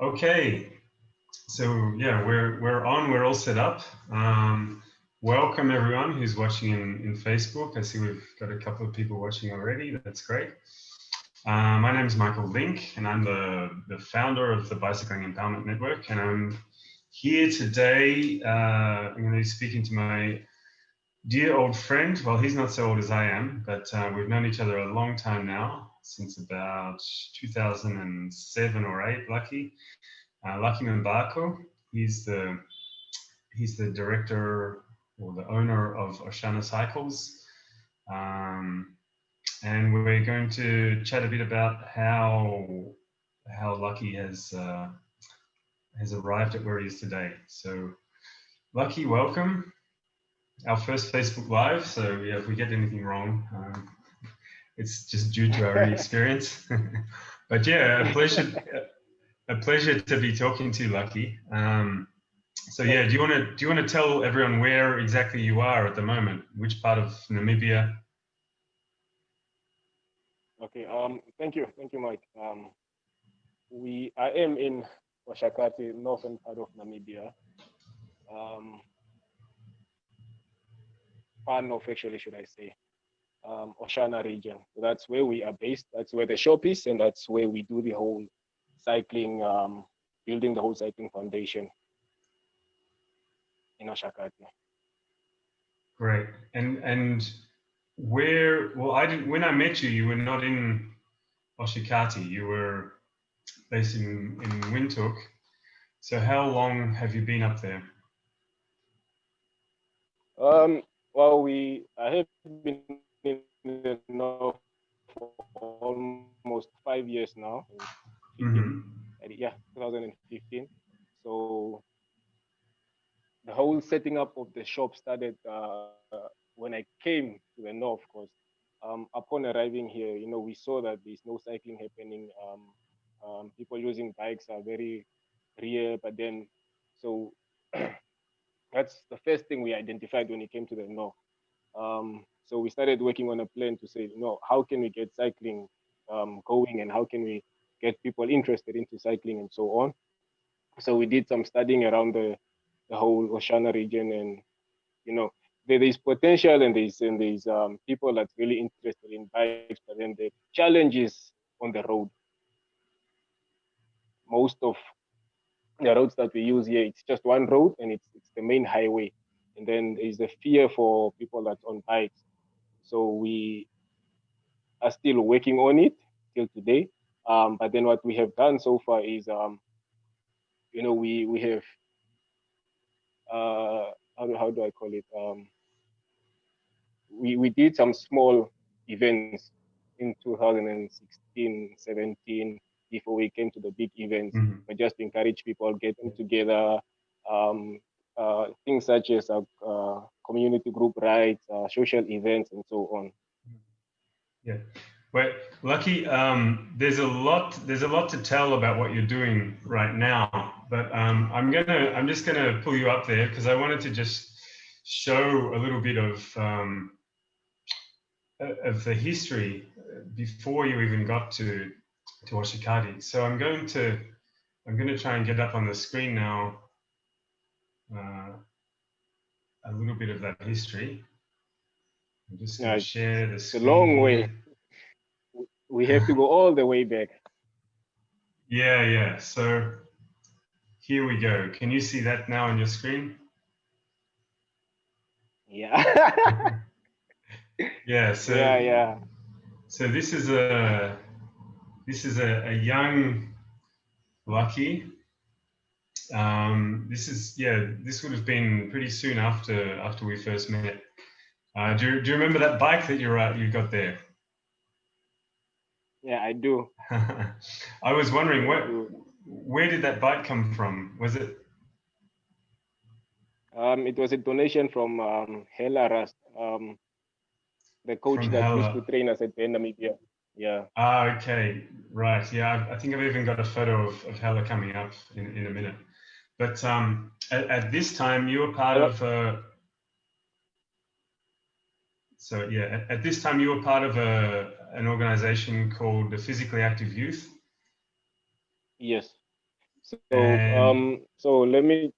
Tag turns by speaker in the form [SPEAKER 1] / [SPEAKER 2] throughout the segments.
[SPEAKER 1] Okay, so yeah, we're on. We're all set up. Welcome everyone who's watching in Facebook. I see we've got a couple of people watching already. That's great. My name is Michael Link, and I'm the founder of the Bicycling Empowerment Network. And I'm here today. I'm going to be speaking to my dear old friend. Well, he's not so old as I am, but we've known each other a long time now, since about 2007 or 8. Lucky Mbako. He's the director or the owner of Oshana Cycles, and we're going to chat a bit about how Lucky has arrived at where he is today. So, Lucky, welcome. Our first Facebook Live. So yeah, if we get anything wrong, it's just due to our inexperience. But yeah, a pleasure to be talking to you, Lucky. So yeah, do you want to tell everyone where exactly you are at the moment? Which part of Namibia?
[SPEAKER 2] Okay. Thank you, Mike. I am in Oshakati, northern part of Namibia. Far north, actually, should I say? Oshana region. So that's where we are based. That's where the shop is, and that's where we do the whole cycling, building the whole cycling foundation in Oshakati.
[SPEAKER 1] Great. And where? Well, I didn't. When I met you, you were not in Oshakati. You were based in Windhoek. So how long have you been up there?
[SPEAKER 2] Well, I have been in the north for almost 5 years now. 2015. So the whole setting up of the shop started when I came to the north, because upon arriving here, we saw that there's no cycling happening. People using bikes are very rare, but then, so that's the first thing we identified when it came to the north. So we started working on a plan to say, how can we get cycling going, and how can we get people interested into cycling and so on. So we did some studying around the whole Oshana region, and there is potential, and there's people that's really interested in bikes, but then the challenge is on the road. Most of the roads that we use here, it's just one road, and it's the main highway, and then there's a fear for people that's on bikes. So we are still working on it till today. But then what we have done so far is, we have how do I call it? We did some small events in 2016, 17, before we came to the big events, but just to encourage people getting together, things such as community group rides, social events, and so on.
[SPEAKER 1] Yeah. Well, Lucky, there's a lot to tell about what you're doing right now, but I'm just gonna pull you up there because I wanted to just show a little bit of the history before you even got to Oshakati. So I'm going to try and get up on the screen now a little bit of that history. I'm just going to share the screen.
[SPEAKER 2] It's a long way. We have to go all the way back.
[SPEAKER 1] Yeah. So here we go. Can you see that now on your screen?
[SPEAKER 2] Yeah.
[SPEAKER 1] Yeah. So
[SPEAKER 2] yeah.
[SPEAKER 1] So this is a young Lucky. This would have been pretty soon after we first met. Do you remember that bike that you got there?
[SPEAKER 2] Yeah, I do.
[SPEAKER 1] I was wondering where did that bike come from? Was it?
[SPEAKER 2] It was a donation from Hela Rast, the coach
[SPEAKER 1] From
[SPEAKER 2] that
[SPEAKER 1] Hela.
[SPEAKER 2] used to train us at Namibia. Yeah.
[SPEAKER 1] Okay, right. Yeah, I think I've even got a photo of Hela coming up in a minute. But at this time, you were part of. At this time, you were part of an organization called the Physically Active Youth.
[SPEAKER 2] Yes. So let me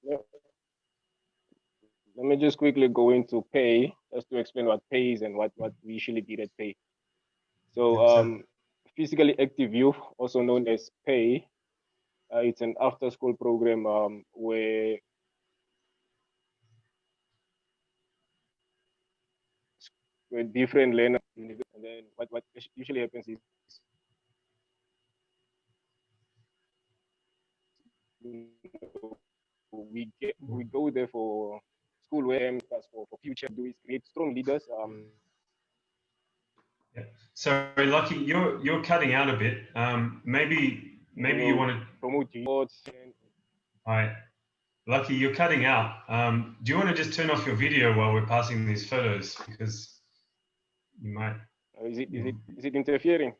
[SPEAKER 2] just quickly go into pay, just to explain what pay is and what we usually did at pay. So physically active youth, also known as pay, it's an after-school program where different learners, and then what usually happens is we go there for school where for future do is create strong leaders.
[SPEAKER 1] Yeah. Sorry, Lucky, you're cutting out a bit. Maybe you want to
[SPEAKER 2] promote sports.
[SPEAKER 1] All right, Lucky, you're cutting out. Do you want to just turn off your video while we're passing these photos, because you might.
[SPEAKER 2] Is it interfering?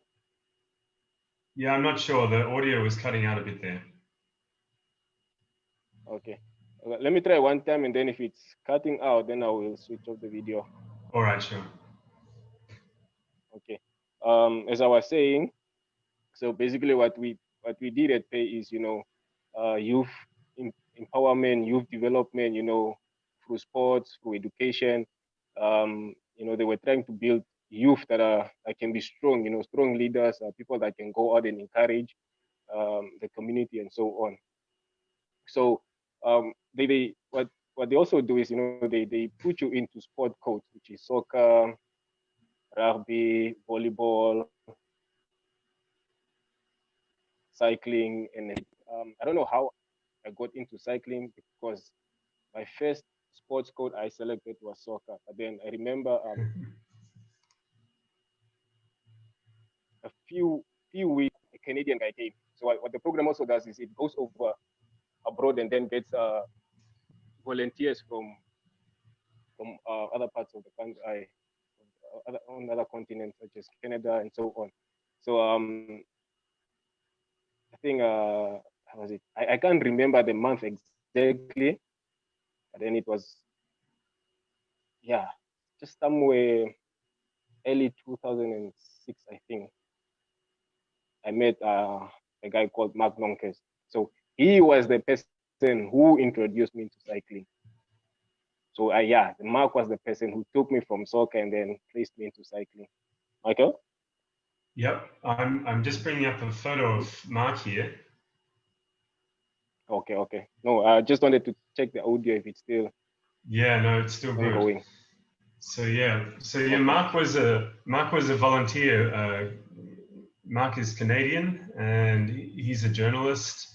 [SPEAKER 1] Yeah, I'm not sure. The audio was cutting out a bit there.
[SPEAKER 2] Okay. Let me try one time, and then if it's cutting out, then I will switch off the video.
[SPEAKER 1] All right, sure.
[SPEAKER 2] Okay. As I was saying, so basically what we did at Pay is, youth empowerment, youth development, through sports, through education. They were trying to build youth that can be strong, strong leaders, people that can go out and encourage the community and so on. So what they also do is, they put you into sport codes, which is soccer, rugby, volleyball, cycling, and I don't know how I got into cycling, because my first sports code I selected was soccer. But then I remember a few weeks, a Canadian guy came. So what the program also does is it goes over abroad and then gets volunteers from other parts of the country, on other continents such as Canada and so on. So I think how was it? I can't remember the month exactly, but then it was, yeah, just somewhere early 2006, I think. I met a guy called Mark Nonkes. So he was the person who introduced me to cycling. So Mark was the person who took me from soccer and then placed me into cycling. Michael?
[SPEAKER 1] Yep, I'm just bringing up a photo of Mark here.
[SPEAKER 2] Okay. No, I just wanted to check the audio if it's still.
[SPEAKER 1] Yeah, no, it's still
[SPEAKER 2] ongoing.
[SPEAKER 1] Good. So okay. Mark was a volunteer. Mark is Canadian and he's a journalist.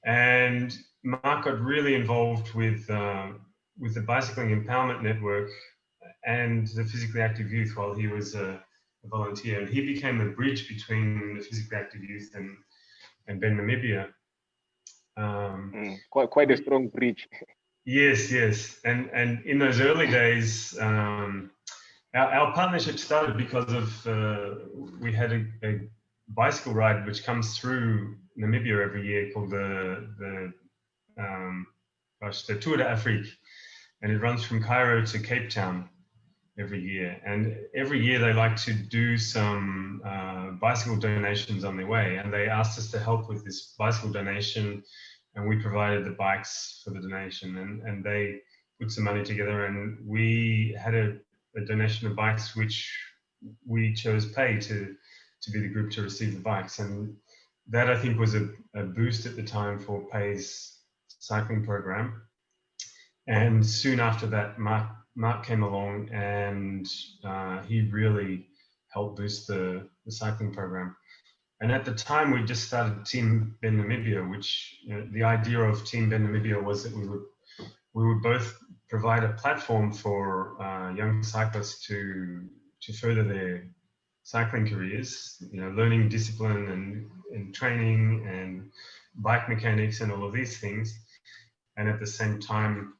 [SPEAKER 1] And Mark got really involved with the Bicycling Empowerment Network and the physically active youth while he was a volunteer. And he became the bridge between the physically active youth and Ben Namibia.
[SPEAKER 2] Quite a strong bridge.
[SPEAKER 1] Yes. And in those early days, our partnership started because of we had a bicycle ride which comes through Namibia every year called the Tour d'Afrique, and it runs from Cairo to Cape Town every year. And every year they like to do some bicycle donations on their way, and they asked us to help with this bicycle donation, and we provided the bikes for the donation, and they put some money together, and we had a donation of bikes which we chose Pay to be the group to receive the bikes. And that, I think, was a boost at the time for Pay's cycling program. And soon after that, Mark came along, and he really helped boost the cycling program. And at the time, we just started Team Ben Namibia, which, the idea of Team Ben Namibia was that we would both provide a platform for young cyclists to further their cycling careers, learning discipline and training and bike mechanics and all of these things. And at the same time,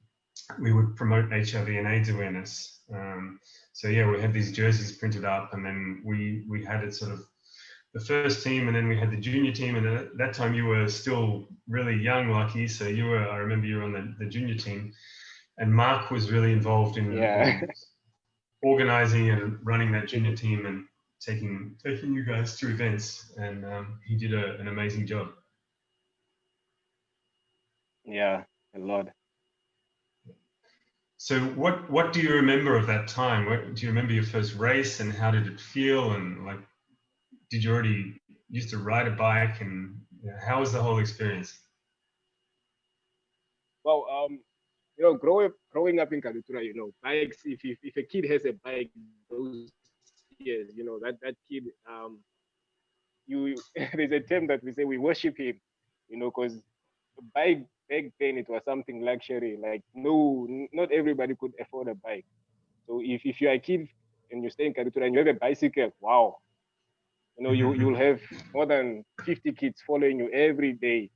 [SPEAKER 1] we would promote HIV and AIDS awareness. We had these jerseys printed up, and then we had it sort of the first team, and then we had the junior team. And at that time, you were still really young, Lucky. So I remember you were on the junior team, and Mark was really involved in organizing and running that junior team and taking you guys to events. And he did an amazing job.
[SPEAKER 2] Yeah, a lot.
[SPEAKER 1] So what do you remember of that time? What, do you remember your first race and how did it feel? And like, did you already used to ride a bike? And how was the whole experience?
[SPEAKER 2] Well, growing up in Kadutura, bikes. If a kid has a bike, those years, that kid, you there's a term that we say we worship him, because bike back then it was something luxury. Like no, not everybody could afford a bike. So if you're a kid and you stay in Kadutura and you have a bicycle, wow, you'll have more than 50 kids following you every day.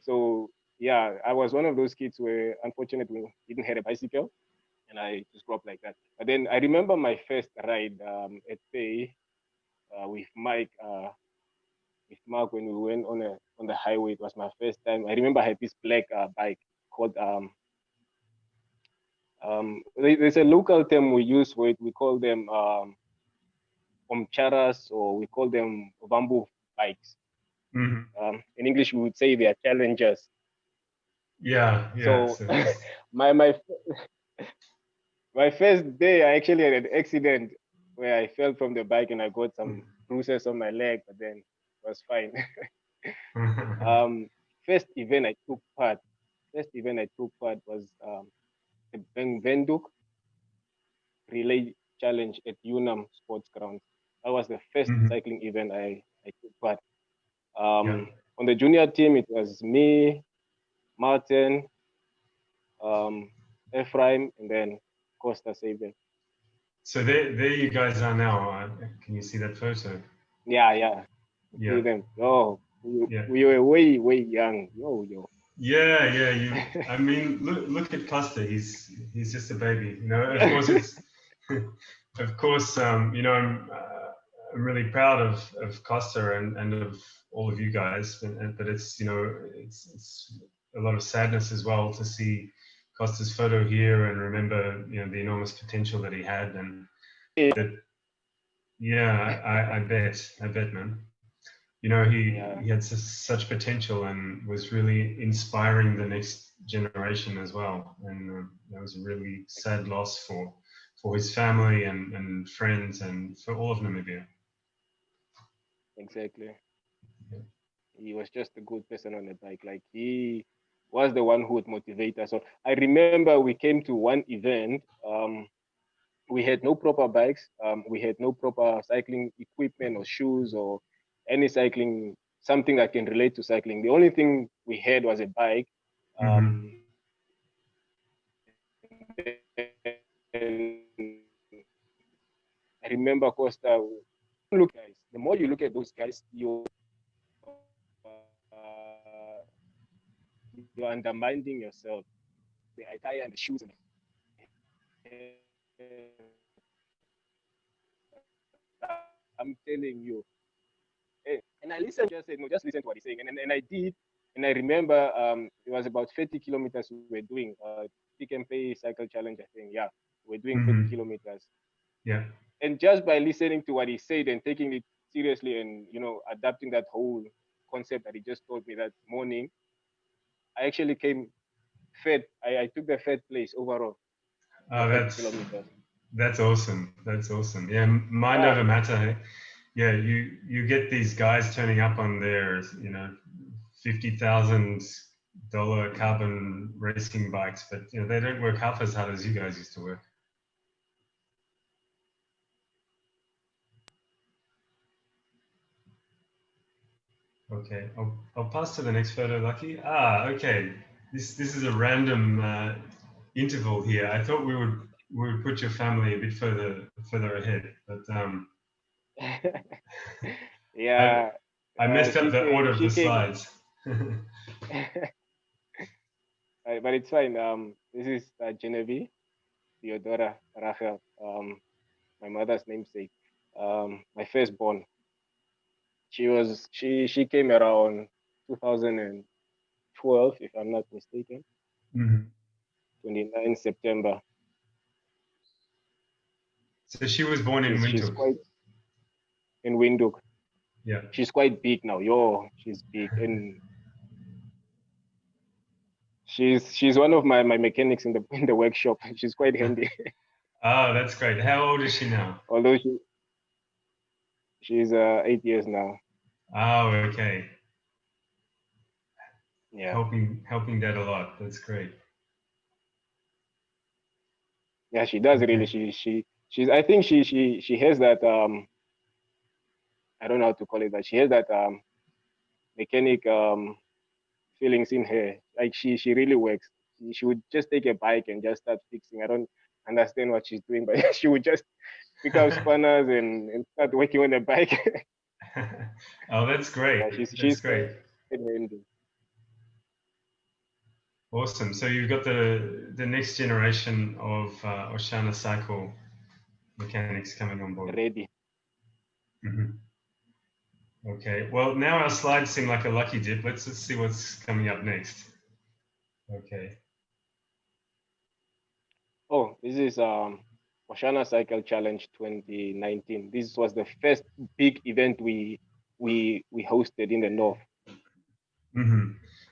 [SPEAKER 2] So yeah, I was one of those kids where unfortunately didn't have a bicycle, and I just grew up like that. But then I remember my first ride at Bay with Mike. With Mark when we went on the highway. It was my first time. I remember I had this black bike called there's a local term we use for it. We call them omcharas, or we call them bamboo bikes. In English, we would say they are challengers.
[SPEAKER 1] Yeah, yeah.
[SPEAKER 2] So my my first day, I actually had an accident where I fell from the bike and I got some bruises on my leg, but then it was fine. First event I took part. First event I took part was the Ben Venduk Relay Challenge at Unam Sports Ground. That was the first cycling event I took part.
[SPEAKER 1] Yeah.
[SPEAKER 2] On the junior team, it was me, Martin, Ephraim, and then Costa Saban.
[SPEAKER 1] So there you guys are now. Can you see that photo?
[SPEAKER 2] Yeah.
[SPEAKER 1] Yeah.
[SPEAKER 2] See them. Oh, we were way young. Yo.
[SPEAKER 1] Yeah. I mean, look at Costa. He's just a baby. Of course it's, of course. I'm really proud of Costa and of all of you guys. But it's it's a lot of sadness as well to see Costa's photo here and remember the enormous potential that he had and that. Yeah, I bet, man. He had such potential and was really inspiring the next generation as well. And that was a really sad loss for his family and friends and for all of Namibia.
[SPEAKER 2] Exactly. Yeah. He was just a good person on the bike. Like he was the one who would motivate us. So I remember we came to one event. We had no proper bikes. We had no proper cycling equipment or shoes or any cycling, something that can relate to cycling. The only thing we had was a bike. I remember Costa. Look, guys. The more you look at those guys, you're undermining yourself. The attire and the shoes. I'm telling you. And I listened, just said, no, just listen to what he's saying. And I did. And I remember it was about 30 kilometers we were doing. Pick and Pay Cycle Challenge, I think. Yeah, we're doing 30 kilometers.
[SPEAKER 1] Yeah.
[SPEAKER 2] And just by listening to what he said and taking it seriously and, adapting that whole concept that he just told me that morning, I actually came third. I took the third place overall.
[SPEAKER 1] Oh, that's awesome. That's awesome. Yeah, mind over matter. Hey? Yeah, you get these guys turning up on their $50,000 carbon racing bikes, but they don't work half as hard as you guys used to work. Okay, I'll pass to the next photo, Lucky. Okay. This is a random interval here. I thought we would put your family a bit further ahead, but
[SPEAKER 2] yeah.
[SPEAKER 1] I messed up the order of the slides.
[SPEAKER 2] But it's fine. This is Genevieve, Theodora, Rachel, my mother's namesake, my firstborn. She came around 2012, if I'm not mistaken. 29 September.
[SPEAKER 1] So she was born in Windhoek.
[SPEAKER 2] She's quite in Windhoek.
[SPEAKER 1] Yeah.
[SPEAKER 2] She's quite big now. She's big, and she's one of my mechanics in the workshop. She's quite handy.
[SPEAKER 1] Oh, that's great. How old is she now?
[SPEAKER 2] Although she's 8 years now.
[SPEAKER 1] Oh, okay.
[SPEAKER 2] Yeah.
[SPEAKER 1] Helping dad a lot. That's great.
[SPEAKER 2] Yeah, she does really. She's I think she has that I don't know how to call it, but she has that mechanic feelings in her. Like she really works. She would just take a bike and just start fixing. I don't understand what she's doing, but she would just pick up spanners and start working on the bike.
[SPEAKER 1] Oh, that's great.
[SPEAKER 2] Yeah,
[SPEAKER 1] That's great.
[SPEAKER 2] handy.
[SPEAKER 1] Awesome. So you've got the next generation of Oshana cycle mechanics coming on board.
[SPEAKER 2] Ready.
[SPEAKER 1] Mm-hmm. Okay. Well, now our slides seem like a lucky dip. Let's see what's coming up next. Okay.
[SPEAKER 2] Oh, this is Oshana Cycle Challenge 2019. This was the first big event we hosted in the north.
[SPEAKER 1] Mm-hmm.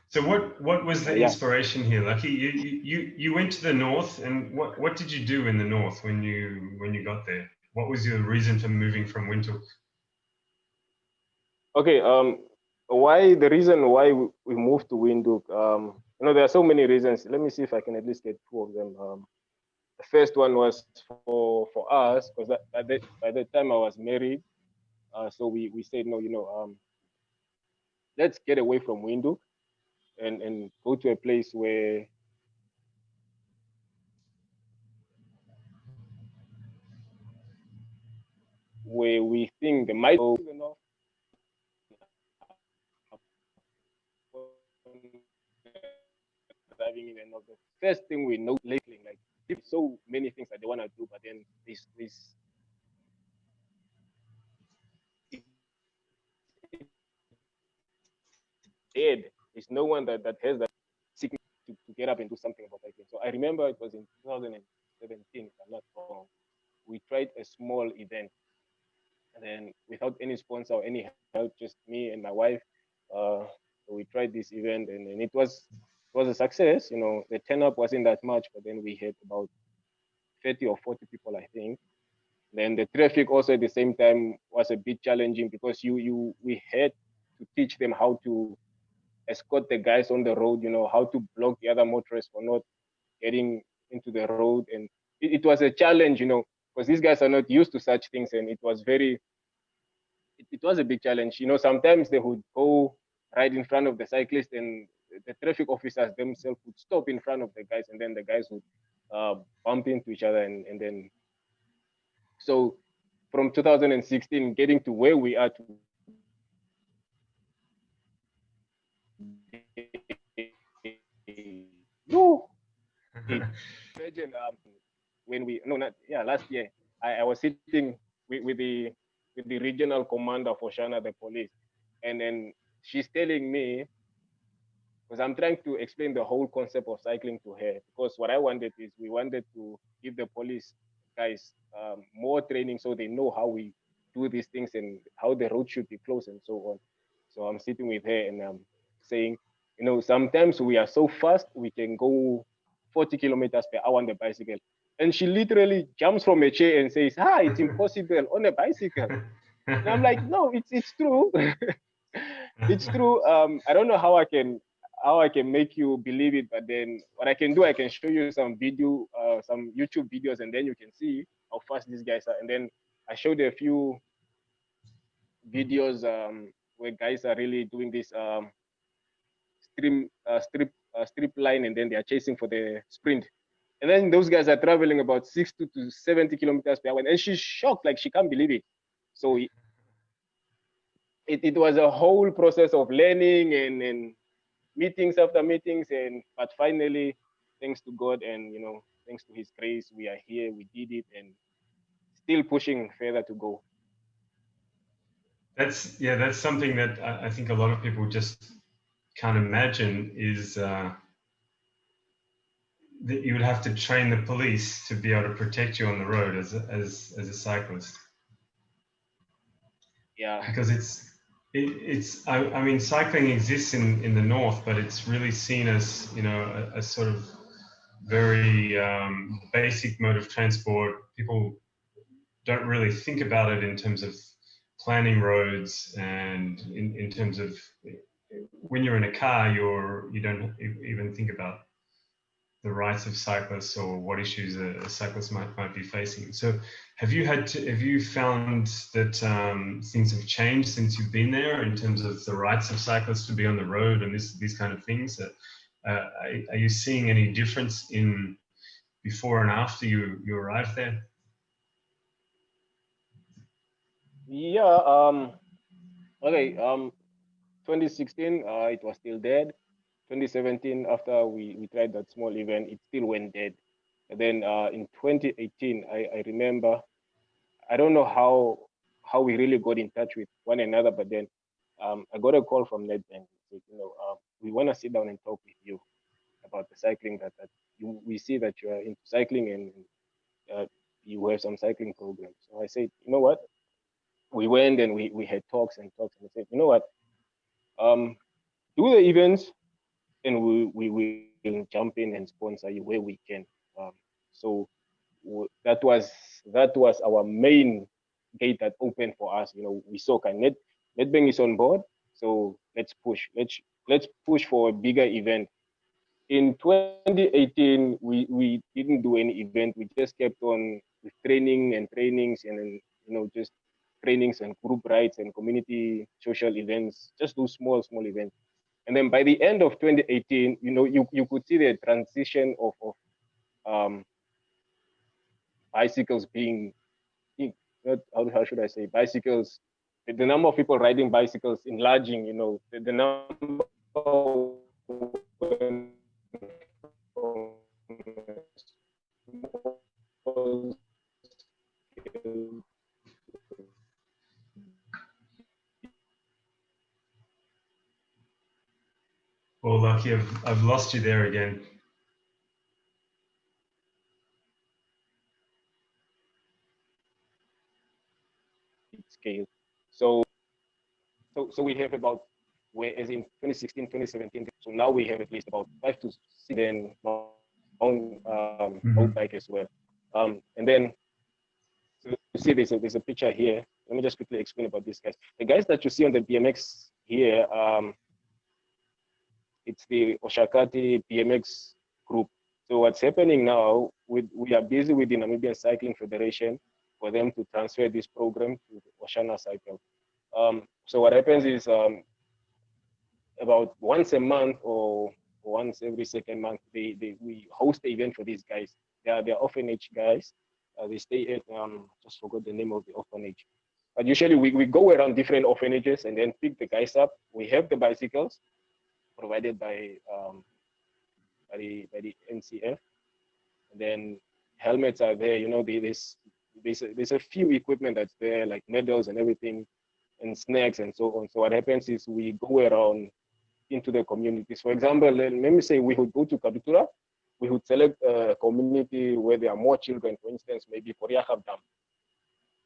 [SPEAKER 1] So what was the inspiration here, Lucky? You went to the north, and what did you do in the north when you got there? What was your reason for moving from Windhoek?
[SPEAKER 2] Okay, the reason why we moved to Windhoek, there are so many reasons. Let me see if I can at least get two of them. The first one was for us, because by the time I was married, so we said, no, let's get away from Windhoek and go to a place where we think they might go enough. Driving in and the first thing we know lately, like so many things that they want to do, but then this dead. There's no one that has that sickness to get up and do something about cycling. So I remember it was in 2017, if I'm not wrong. We tried a small event, and then without any sponsor or any help, just me and my wife. We tried this event, and it was a success. The turn up wasn't that much, but then we had about 30 or 40 people, I think. Then the traffic also at the same time was a bit challenging because we had to teach them how to escort the guys on the road, how to block the other motorists for not getting into the road. And it was a challenge, because these guys are not used to such things. And it was it was a big challenge. Sometimes they would go right in front of the cyclist and the traffic officers themselves would stop in front of the guys, and then the guys would bump into each other. And then, so from 2016, getting to where we are imagine last year I was sitting with the regional commander for Oshana, the police, and then she's telling me, because I'm trying to explain the whole concept of cycling to her, because what I wanted is we wanted to give the police guys more training so they know how we do these things and how the road should be closed and so on. So I'm sitting with her and I'm saying, sometimes we are so fast we can go 40 kilometers per hour on the bicycle. And she literally jumps from a chair and says, it's impossible on a bicycle. And I'm like, no, it's true. It's true. I don't know how I can make you believe it, but then what I can do, I can show you some some YouTube videos, and then you can see how fast these guys are. And then I showed a few videos where guys are really doing this strip line, and then they are chasing for the sprint. And then those guys are traveling about 60 to 70 kilometers per hour. And she's shocked, like she can't believe it. So it was a whole process of learning and meetings after meetings, but finally, thanks to God and thanks to His grace, we are here. We did it, and still pushing further to go.
[SPEAKER 1] That's something that I think a lot of people just can't imagine is that you would have to train the police to be able to protect you on the road as a cyclist.
[SPEAKER 2] Yeah,
[SPEAKER 1] because I mean, cycling exists in the north, but it's really seen as, you know, a sort of very basic mode of transport. People don't really think about it in terms of planning roads, and in terms of when you're in a car, you don't even think about the rights of cyclists or what issues a cyclist might be facing. So have you found that things have changed since you've been there in terms of the rights of cyclists to be on the road and these kind of things? Are you seeing any difference in before and after you arrived there?
[SPEAKER 2] Yeah. Okay. 2016, it was still dead. 2017, after we tried that small event, it still went dead. And then in 2018, I remember, I don't know how we really got in touch with one another, but then I got a call from Nedbank. Said, we want to sit down and talk with you about the cycling that we see that you are into cycling, and you have some cycling programs. So I said, you know what? We went and we had talks and talks, and I said, you know what? Do the events, and we will jump in and sponsor you where we can. So that was our main gate that opened for us. We saw Nedbank is on board, so let's push. Let's push for a bigger event. In 2018, we didn't do any event. We just kept on with training and trainings, and just trainings and group rides and community social events. Just do small events. And then by the end of 2018, you could see the transition of bicycles being, how should I say, bicycles, the number of people riding bicycles enlarging, the number
[SPEAKER 1] Well, Lucky, I've lost you there again.
[SPEAKER 2] Scale. So we have about, whereas in 2016, 2017, so now we have at least about 5 to 6 then road bike as well. And then so you see there's a picture here. Let me just quickly explain about these guys. The guys that you see on the BMX here, it's the Oshakati BMX group. So what's happening now, we are busy with the Namibian Cycling Federation for them to transfer this program to Oshana Cycle. So what happens is about once a month or once every second month, we host the event for these guys. They're orphanage guys. They stay at, just forgot the name of the orphanage. But usually we go around different orphanages and then pick the guys up. We have the bicycles provided by the NCF. And then helmets are there. There's a few equipment that's there, like medals and everything, and snacks and so on. So what happens is we go around into the communities. For example, let me say we would go to Kadutura. We would select a community where there are more children, for instance, maybe Koriakab Dam.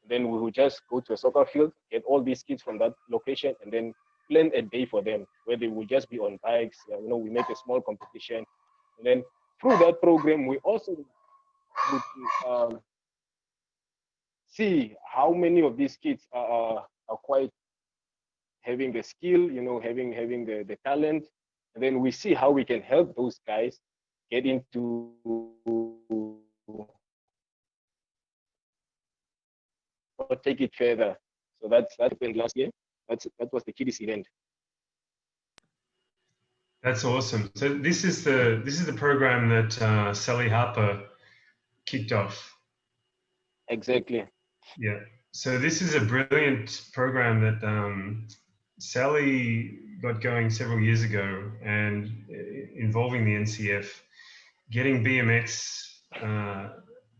[SPEAKER 2] Then we would just go to a soccer field, get all these kids from that location, and then plan a day for them where they will just be on bikes. We make a small competition. And then through that program, we also would see how many of these kids are quite having the skill, having the talent. And then we see how we can help those guys get into or take it further. So that happened last year. That was the Kiddies event.
[SPEAKER 1] That's awesome. So this is the program that Sally Harper kicked off.
[SPEAKER 2] Exactly.
[SPEAKER 1] Yeah. So this is a brilliant program that Sally got going several years ago, and involving the NCF, getting BMX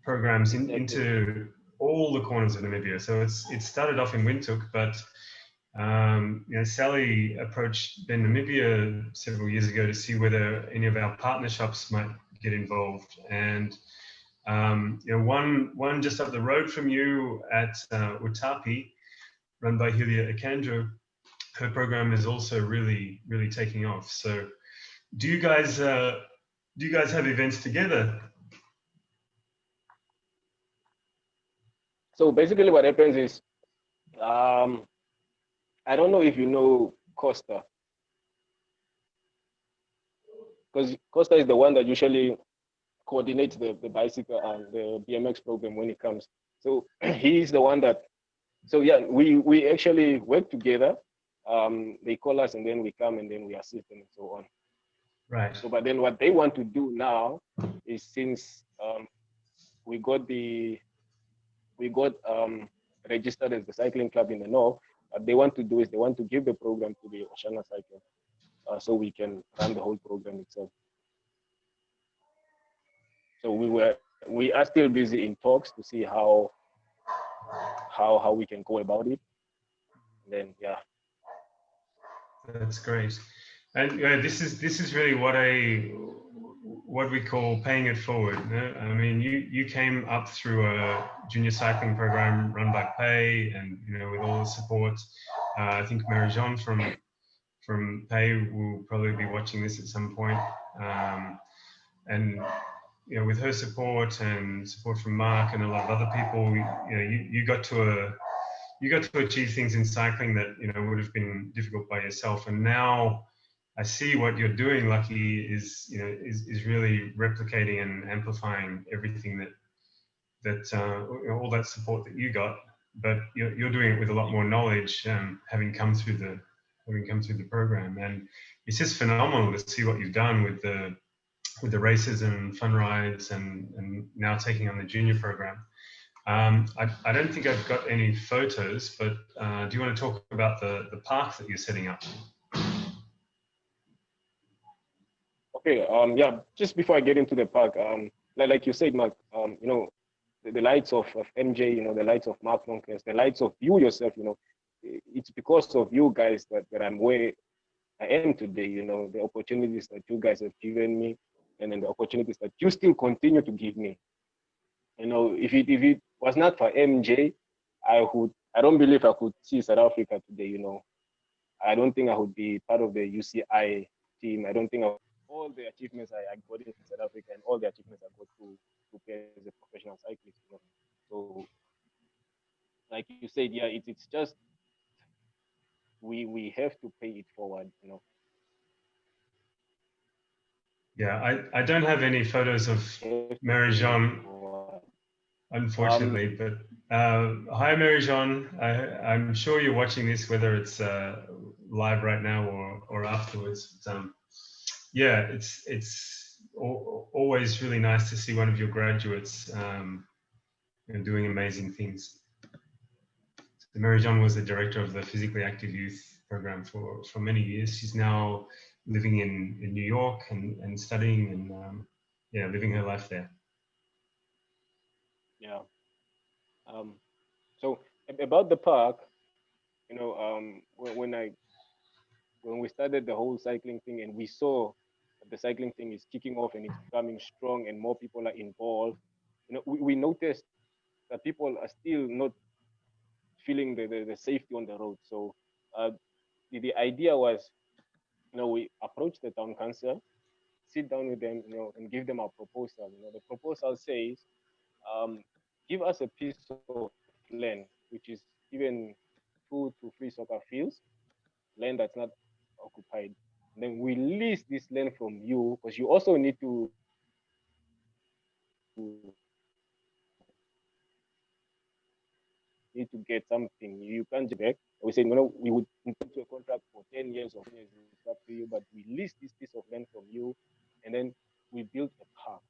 [SPEAKER 1] programs into all the corners of Namibia. So it started off in Windhoek, but Sally approached Ben Namibia several years ago to see whether any of our partner shops might get involved. And one just up the road from you at Utapi, run by Julia Akandro, her program is also really taking off. So do you guys have events together?
[SPEAKER 2] So basically what happens is, I don't know if you know Costa, because Costa is the one that usually coordinates the bicycle and the BMX program when it comes. So he's the one that, so yeah, we actually work together. They call us and then we come and then we assist them and so on.
[SPEAKER 1] Right.
[SPEAKER 2] So, but then what they want to do now is, since we got registered as the cycling club in the north, what they want to do is they want to give the program to the Oshana Cycle, so we can run the whole program itself. So we are still busy in talks to see how we can go about it. And then yeah.
[SPEAKER 1] That's great. And this is really what we call paying it forward. I mean, you came up through a junior cycling program run by Pay, and with all the support. I think Marie-Jeanne from Pay will probably be watching this at some point. And with her support and support from Mark and a lot of other people, you got to achieve things in cycling that would have been difficult by yourself. And now I see what you're doing, Lucky, is really replicating and amplifying everything that all that support that you got. But you're doing it with a lot more knowledge, having come through the program. And it's just phenomenal to see what you've done with the races and fun rides, and now taking on the junior program. I don't think I've got any photos, but do you want to talk about the park that you're setting up?
[SPEAKER 2] Okay. Yeah. Just before I get into the park, like you said, Mark, the lights of MJ, the lights of Mark Monkes, the lights of you yourself, it's because of you guys that I'm where I am today. The opportunities that you guys have given me, and then the opportunities that you still continue to give me. If it was not for MJ, I don't believe I could see South Africa today. I don't think I would be part of the UCI team. I don't think all the achievements I got in South Africa and all the achievements I got to play as a professional cyclist. So, like you said, yeah, it's just we have to pay it forward.
[SPEAKER 1] Yeah, I don't have any photos of Marie-Jeanne, unfortunately, but hi Marie-Jeanne. I'm sure you're watching this, whether it's live right now or afterwards. Yeah, it's always really nice to see one of your graduates doing amazing things. So Marie-Jeanne was the director of the Physically Active Youth program for many years. She's now living in New York and studying and living her life there.
[SPEAKER 2] Yeah. So about the park, when we started the whole cycling thing and we saw that the cycling thing is kicking off and it's becoming strong and more people are involved, we noticed that people are still not feeling the safety on the road. So the idea was, we approach the town council, sit down with them, and give them a proposal. The proposal says, give us a piece of land, which is even 2 to 3 soccer fields, land that's not occupied. And then we lease this land from you, because you also need to get something. You can't get back. We say, no, we would put a contract for 10 years or 10 years, it's up to you, but we lease this piece of land from you, and then we build a park.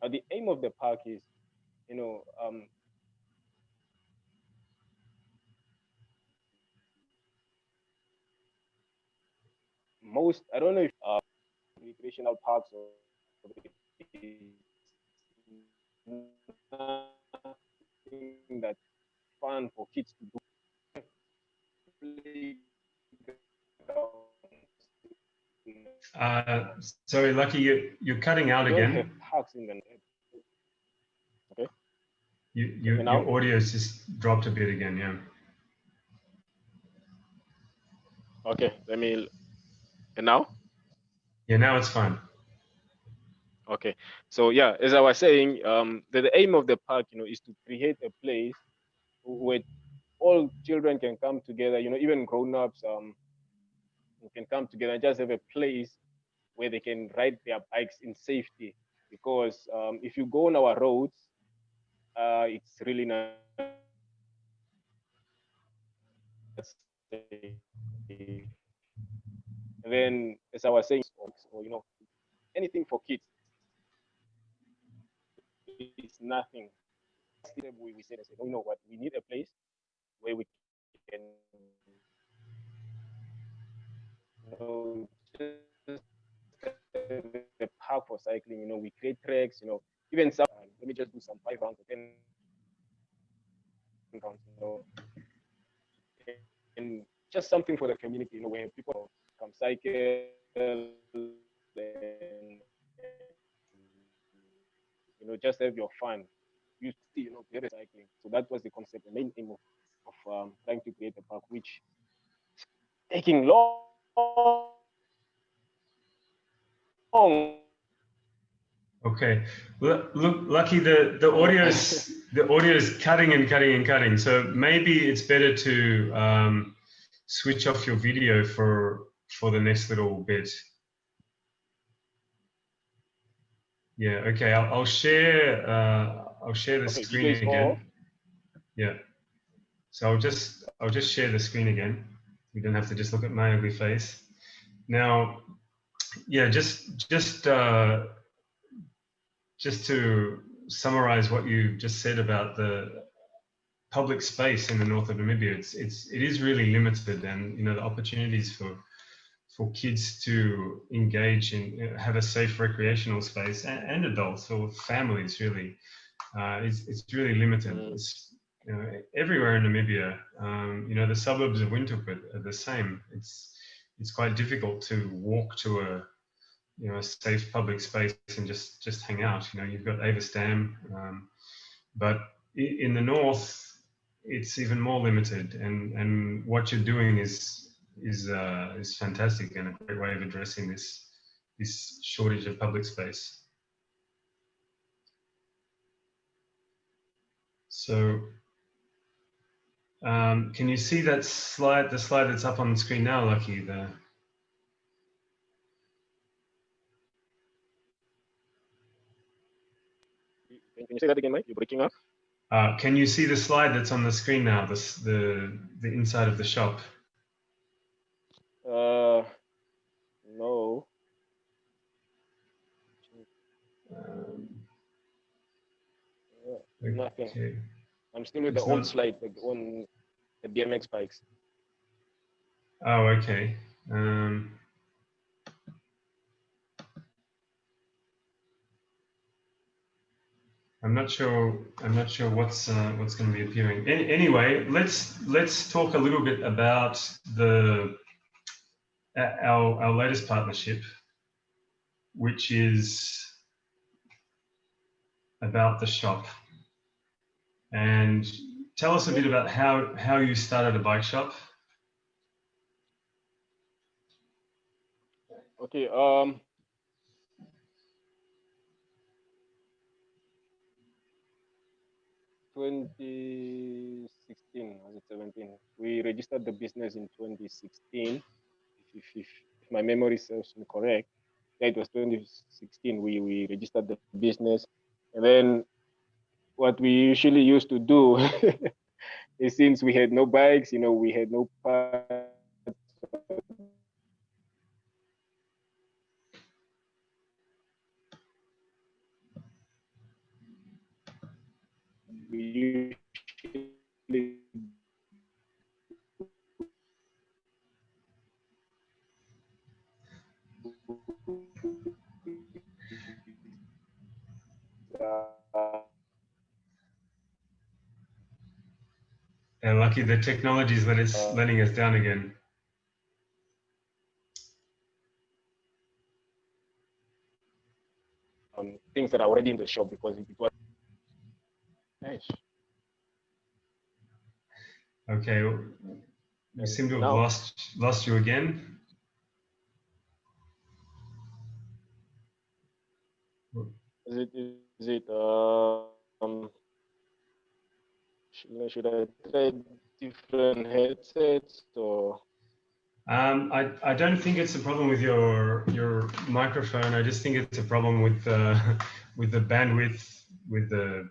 [SPEAKER 2] Now, the aim of the park is, I don't know if recreational parks or nothing that's fun for kids to do.
[SPEAKER 1] Sorry, Lucky, you're cutting out again.
[SPEAKER 2] Have parks in the okay.
[SPEAKER 1] Your audio's just dropped a bit again, yeah.
[SPEAKER 2] Okay, let me. And now?
[SPEAKER 1] Yeah, now it's fine.
[SPEAKER 2] Okay. So yeah, as I was saying, the aim of the park, is to create a place where all children can come together. Even grown-ups, can come together and just have a place where they can ride their bikes in safety. Because if you go on our roads, it's really not safe. And then, as I was saying, or anything for kids, it's nothing. We said, you know what, we need a place where we can, just a park for cycling. We create tracks. Even some. Let me just do some 5 rounds or 10 rounds. And just something for the community. Where people come cycle and just have your fun. You see, create cycling. So that was the concept, the main aim of trying to create a park, which taking long.
[SPEAKER 1] Okay. Look, Lucky, the audio is cutting and cutting and cutting. So maybe it's better to switch off your video for the next little bit. Yeah. Okay. I'll share the screen again. Yeah. So I'll just share the screen again. You don't have to just look at my ugly face. Now, yeah, just to summarize what you just said about the public space in the north of Namibia, it is really limited, and the opportunities for kids to engage and have a safe recreational space, and adults or families really, it's really limited. It's, everywhere in Namibia, the suburbs of Windhoek are the same. It's quite difficult to walk to a safe public space and just hang out. You've got Avestam, but in the north, it's even more limited. And what you're doing is fantastic and a great way of addressing this shortage of public space. So, can you see that slide? The slide that's up on the screen now, Lucky.
[SPEAKER 2] Can you say that again, Mike? You're breaking up.
[SPEAKER 1] Can you see the slide that's on the screen now? The inside of the shop.
[SPEAKER 2] No. Nothing.
[SPEAKER 1] Okay.
[SPEAKER 2] I'm still with the old slide, like on the BMX bikes.
[SPEAKER 1] Oh, okay. I'm not sure what's going to be appearing. Anyway, let's talk a little bit about our latest partnership, which is about the shop. And tell us a bit about how you started a bike shop.
[SPEAKER 2] Okay. 2016, was it 17? We registered the business in 2016, if my memory serves me correct. Yeah, it was 2016. We registered the business, and then what we usually used to do is, since we had no bikes, we had no parts. We usually
[SPEAKER 1] And Lucky, the technology is letting us down again.
[SPEAKER 2] Things that are already in the shop, because it was nice.
[SPEAKER 1] Okay. We seem to have
[SPEAKER 2] now,
[SPEAKER 1] lost you again.
[SPEAKER 2] is it should I try different headsets or?
[SPEAKER 1] I don't think it's a problem with your microphone. I just think it's a problem with with the bandwidth with the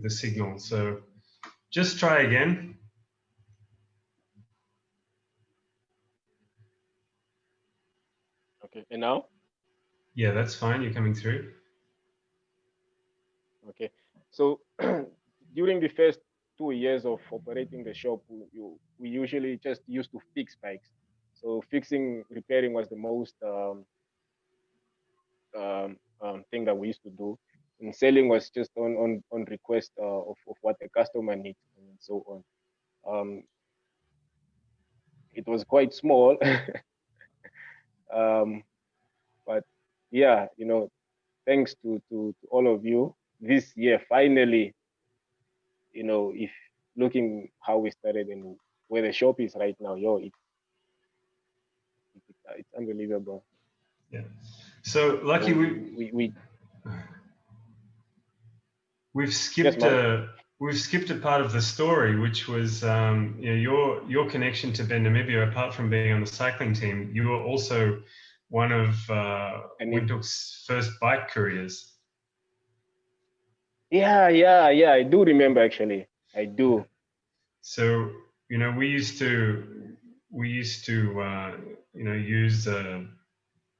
[SPEAKER 1] signal. So just try again.
[SPEAKER 2] Okay, and now?
[SPEAKER 1] Yeah, that's fine. You're coming through.
[SPEAKER 2] Okay, so during the first 2 years of operating the shop, we usually just used to fix bikes. So repairing was the most thing that we used to do. And selling was just on request of what the customer needs and so on. It was quite small, but yeah, thanks to all of you this year, finally, if looking how we started and where the shop is right now, it's unbelievable.
[SPEAKER 1] Yeah. So lucky we've skipped
[SPEAKER 2] yes,
[SPEAKER 1] we've skipped a part of the story, which was your connection to Ben Namibia. Apart from being on the cycling team, you were also one of Windhoek's first bike couriers.
[SPEAKER 2] Yeah, I do remember actually. I do.
[SPEAKER 1] So we used to use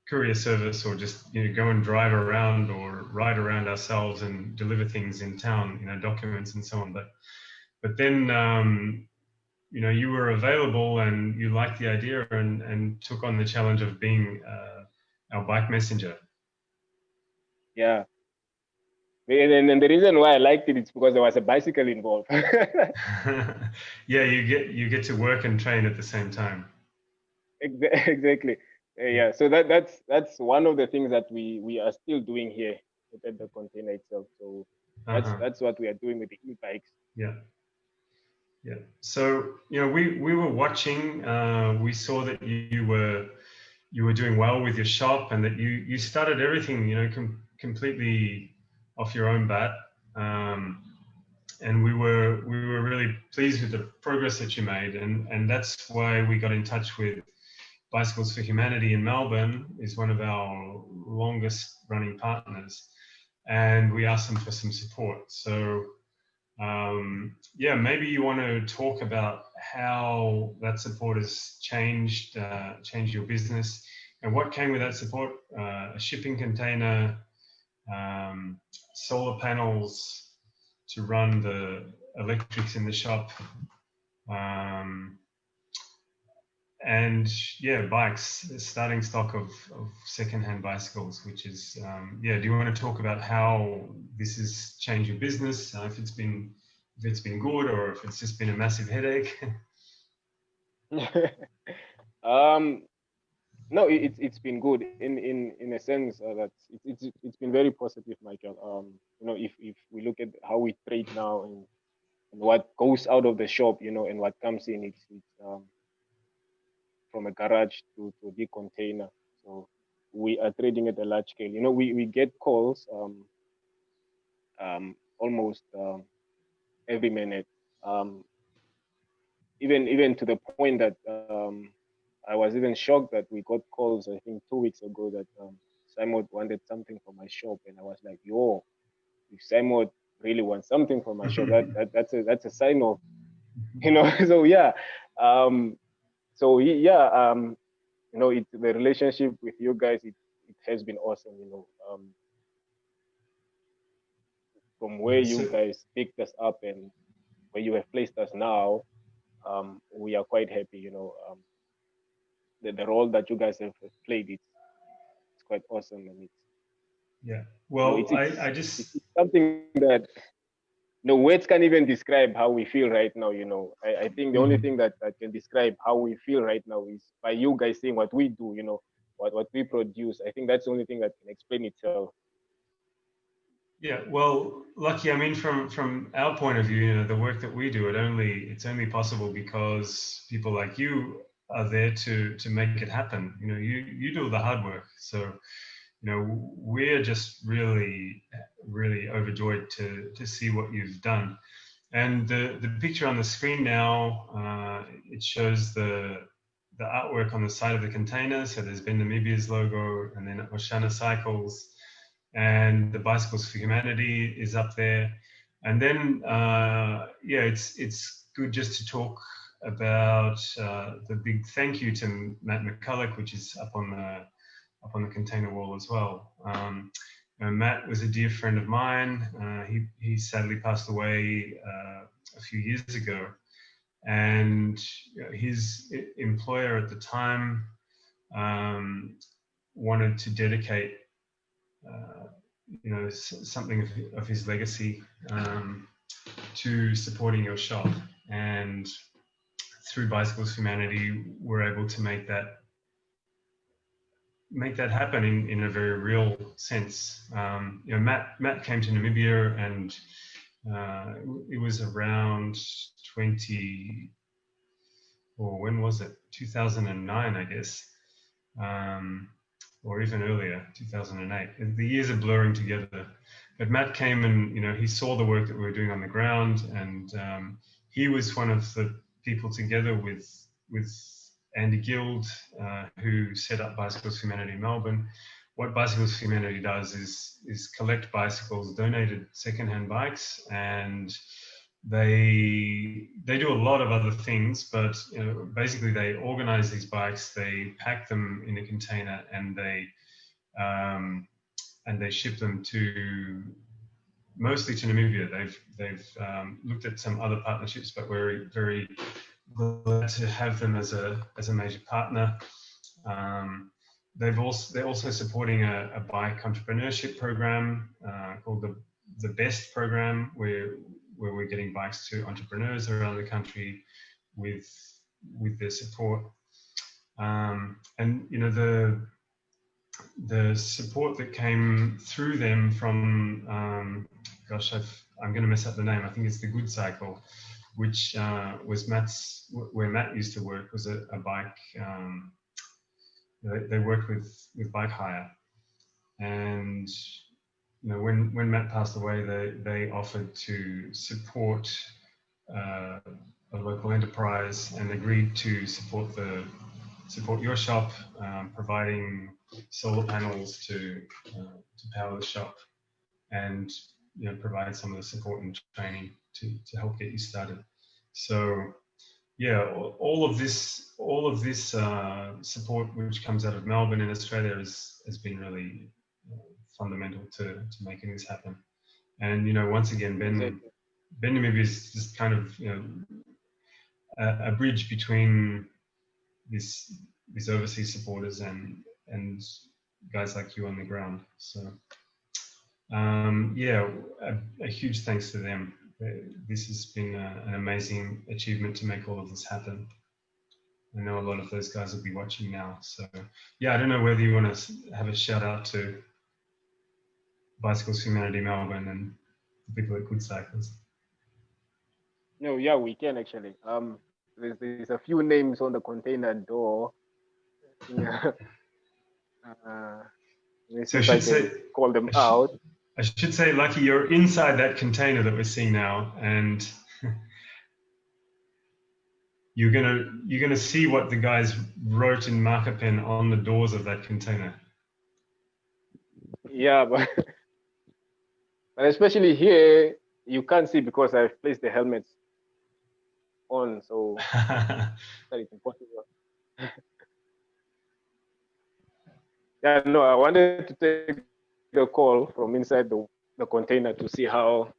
[SPEAKER 1] courier service, or just go and drive around or ride around ourselves and deliver things in town, documents and so on. But then you were available and you liked the idea and took on the challenge of being our bike messenger.
[SPEAKER 2] Yeah. And the reason why I liked it is because there was a bicycle involved.
[SPEAKER 1] Yeah, you get to work and train at the same time.
[SPEAKER 2] Exactly. Yeah. So that's one of the things that we are still doing here at the container itself. So that's what we are doing with the e-bikes.
[SPEAKER 1] Yeah. Yeah. So we were watching. We saw that you were doing well with your shop, and that you started everything completely off your own bat. And we were really pleased with the progress that you made, and that's why we got in touch with Bicycles for Humanity in Melbourne. Is one of our longest running partners, and we asked them for some support. So yeah, maybe you want to talk about how that support has changed your business, and what came with that support: a shipping container, solar panels to run the electrics in the shop, and yeah, bikes, starting stock of secondhand bicycles, which is yeah. Do you want to talk about how this has changed your business? If it's been good, or if it's just been a massive headache?
[SPEAKER 2] No, it's been good in a sense that it's been very positive, Michael. If we look at how we trade now and what goes out of the shop, and what comes in, it's from a garage to the container. So we are trading at a large scale. We get calls almost every minute. Even to the point that I was even shocked that we got calls, I think 2 weeks ago, that Simon wanted something from my shop, and I was like, yo, if Simon really wants something from my shop, that's a sign of, So yeah, the relationship with you guys, it has been awesome. From where you guys picked us up and where you have placed us now, we are quite happy. The role that you guys have played, it's quite awesome, and
[SPEAKER 1] yeah. Well,
[SPEAKER 2] it's something that no words can't even describe how we feel right now. I think the only thing that can describe how we feel right now is by you guys seeing what we do. What we produce. I think that's the only thing that can explain itself.
[SPEAKER 1] Yeah, well, lucky. I mean, from our point of view, the work that we do, it's only possible because people like you are there to make it happen. You do the hard work. So, we're just really, really overjoyed to see what you've done. And the picture on the screen now, it shows the artwork on the side of the container. So there's Ben Namibia's logo, and then Oshana Cycles, and the Bicycles for Humanity is up there. And then, yeah, it's good just to talk about the big thank you to Matt McCulloch, which is up on the container wall as well. Matt was a dear friend of mine. He sadly passed away a few years ago, and his employer at the time wanted to dedicate something of his legacy to supporting your shop, and through Bicycles for Humanity we're able to make that happen in a very real sense. Matt came to Namibia, and it was around 20, or when was it? 2009, I guess, or even earlier, 2008. The years are blurring together. But Matt came, and he saw the work that we were doing on the ground, and he was one of the people, together with Andy Guild, who set up Bicycles for Humanity in Melbourne. What Bicycles for Humanity does is collect bicycles, donated secondhand bikes, and they do a lot of other things, but basically they organize these bikes, they pack them in a container, and they ship them to mostly to Namibia. They've looked at some other partnerships, but we're very glad to have them as a major partner. They're also supporting a bike entrepreneurship program called the BEST program, where we're getting bikes to entrepreneurs around the country with their support. And the support that came through them from I'm going to mess up the name. I think it's the Good Cycle, which was where Matt used to work, was a bike. They worked with bike hire, and when Matt passed away, they offered to support a local enterprise and agreed to support your shop, providing solar panels to power the shop, and provide some of the support and training to help get you started. So yeah, all of this support which comes out of Melbourne in Australia has been really fundamental to making this happen. And once again, Ben Namibia is just kind of a bridge between these overseas supporters and guys like you on the ground. So yeah, a huge thanks to them. This has been an amazing achievement to make all of this happen. I know a lot of those guys will be watching now. So yeah, I don't know whether you want to have a shout out to Bicycles for Humanity Melbourne and the people at Good Cycles.
[SPEAKER 2] No, yeah, we can actually. There's a few names on the container door.
[SPEAKER 1] So I should say,
[SPEAKER 2] call them out.
[SPEAKER 1] I should say, Lucky, you're inside that container that we're seeing now, and you're gonna see what the guys wrote in marker pen on the doors of that container.
[SPEAKER 2] Yeah, but especially here, you can't see because I've placed the helmets on, so that is impossible. Yeah, no, I wanted to take the call from inside the container to see how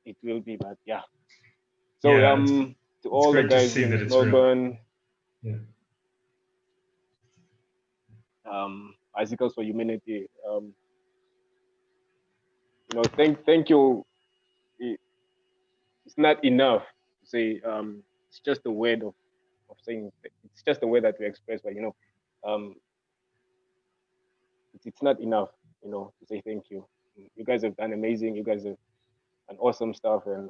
[SPEAKER 2] it will be, but yeah. So
[SPEAKER 1] yeah,
[SPEAKER 2] to all the guys in Melbourne, Bicycles for Humanity, thank you. It's not enough to say. It's just a word of saying. It's just a way that we express, but it's not enough, to say thank you. You guys have done amazing. You guys have an awesome stuff, and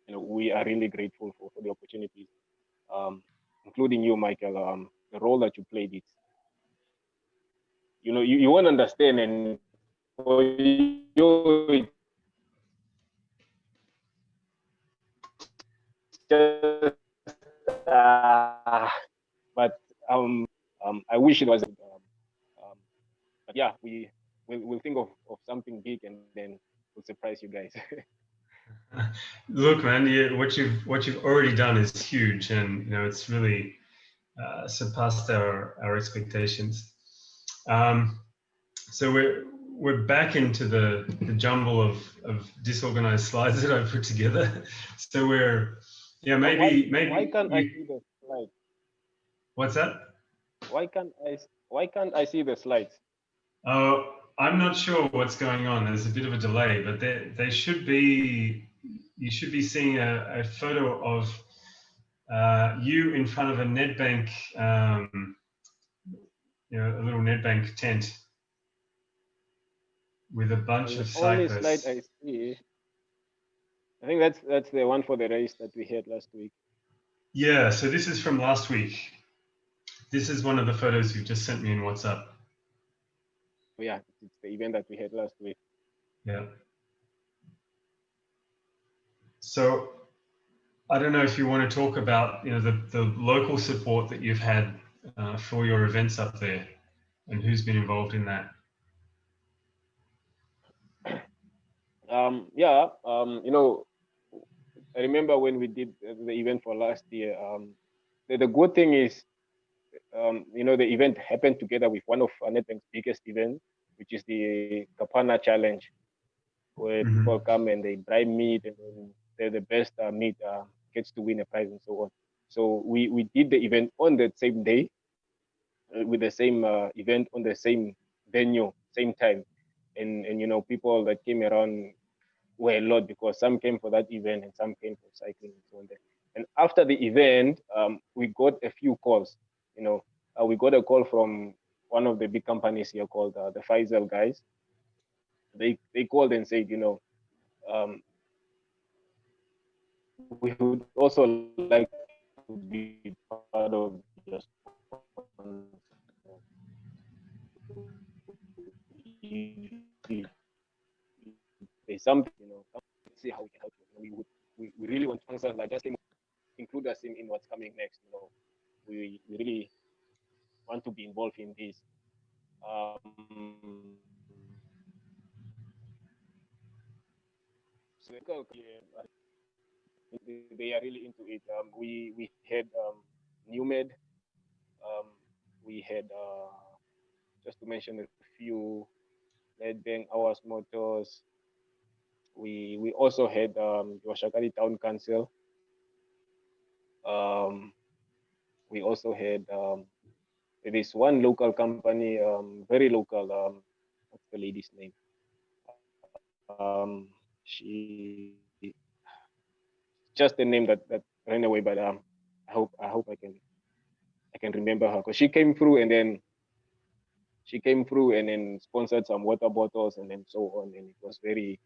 [SPEAKER 2] we are really grateful for the opportunities, including you, Michael. The role that you played, you won't understand, and for you, just but I wish it was. But yeah, we'll think of something big, and then we'll surprise you guys.
[SPEAKER 1] Look, man, what you've already done is huge, and it's really surpassed our expectations. So we're back into the jumble of disorganized slides that I put together. So maybe
[SPEAKER 2] Why can't I see the slides?
[SPEAKER 1] What's that?
[SPEAKER 2] Why can't I see the slides?
[SPEAKER 1] I'm not sure what's going on. There's a bit of a delay, but they should be. You should be seeing a photo of you in front of a Nedbank, a little Nedbank tent with a bunch of cyclists.
[SPEAKER 2] The only slide I see, I think that's the one for the race that we had last week.
[SPEAKER 1] Yeah, so this is from last week. This is one of the photos you've just sent me in WhatsApp.
[SPEAKER 2] Yeah, it's the event that we had last week.
[SPEAKER 1] Yeah. So I don't know if you want to talk about the local support that you've had for your events up there, and who's been involved in that.
[SPEAKER 2] I remember when we did the event for last year. The good thing is, the event happened together with one of Nedbank's biggest events, which is the Kapana Challenge, where people come and they bribe meat, and then they're the best meat gets to win a prize and so on. So we did the event on that same day, with the same event on the same venue, same time, and people that came around were a lot, because some came for that event and some came for cycling and so on. And after the event, we got a few calls. We got a call from one of the big companies here called the Faisal guys. They called and said, we would also like to be part of your there's something, let's see how we can help you. We really want sponsors like just include us in what's coming next. We really want to be involved in this. So they are really into it. We had NewMed. We had just to mention a few, Nedbank, Awas Motors. We also had Washakali Town Council. We also had this one local company, very local. What's the lady's name? She just the name that ran away, but I hope I can remember her, because she came through and then sponsored some water bottles and then so on, and it was very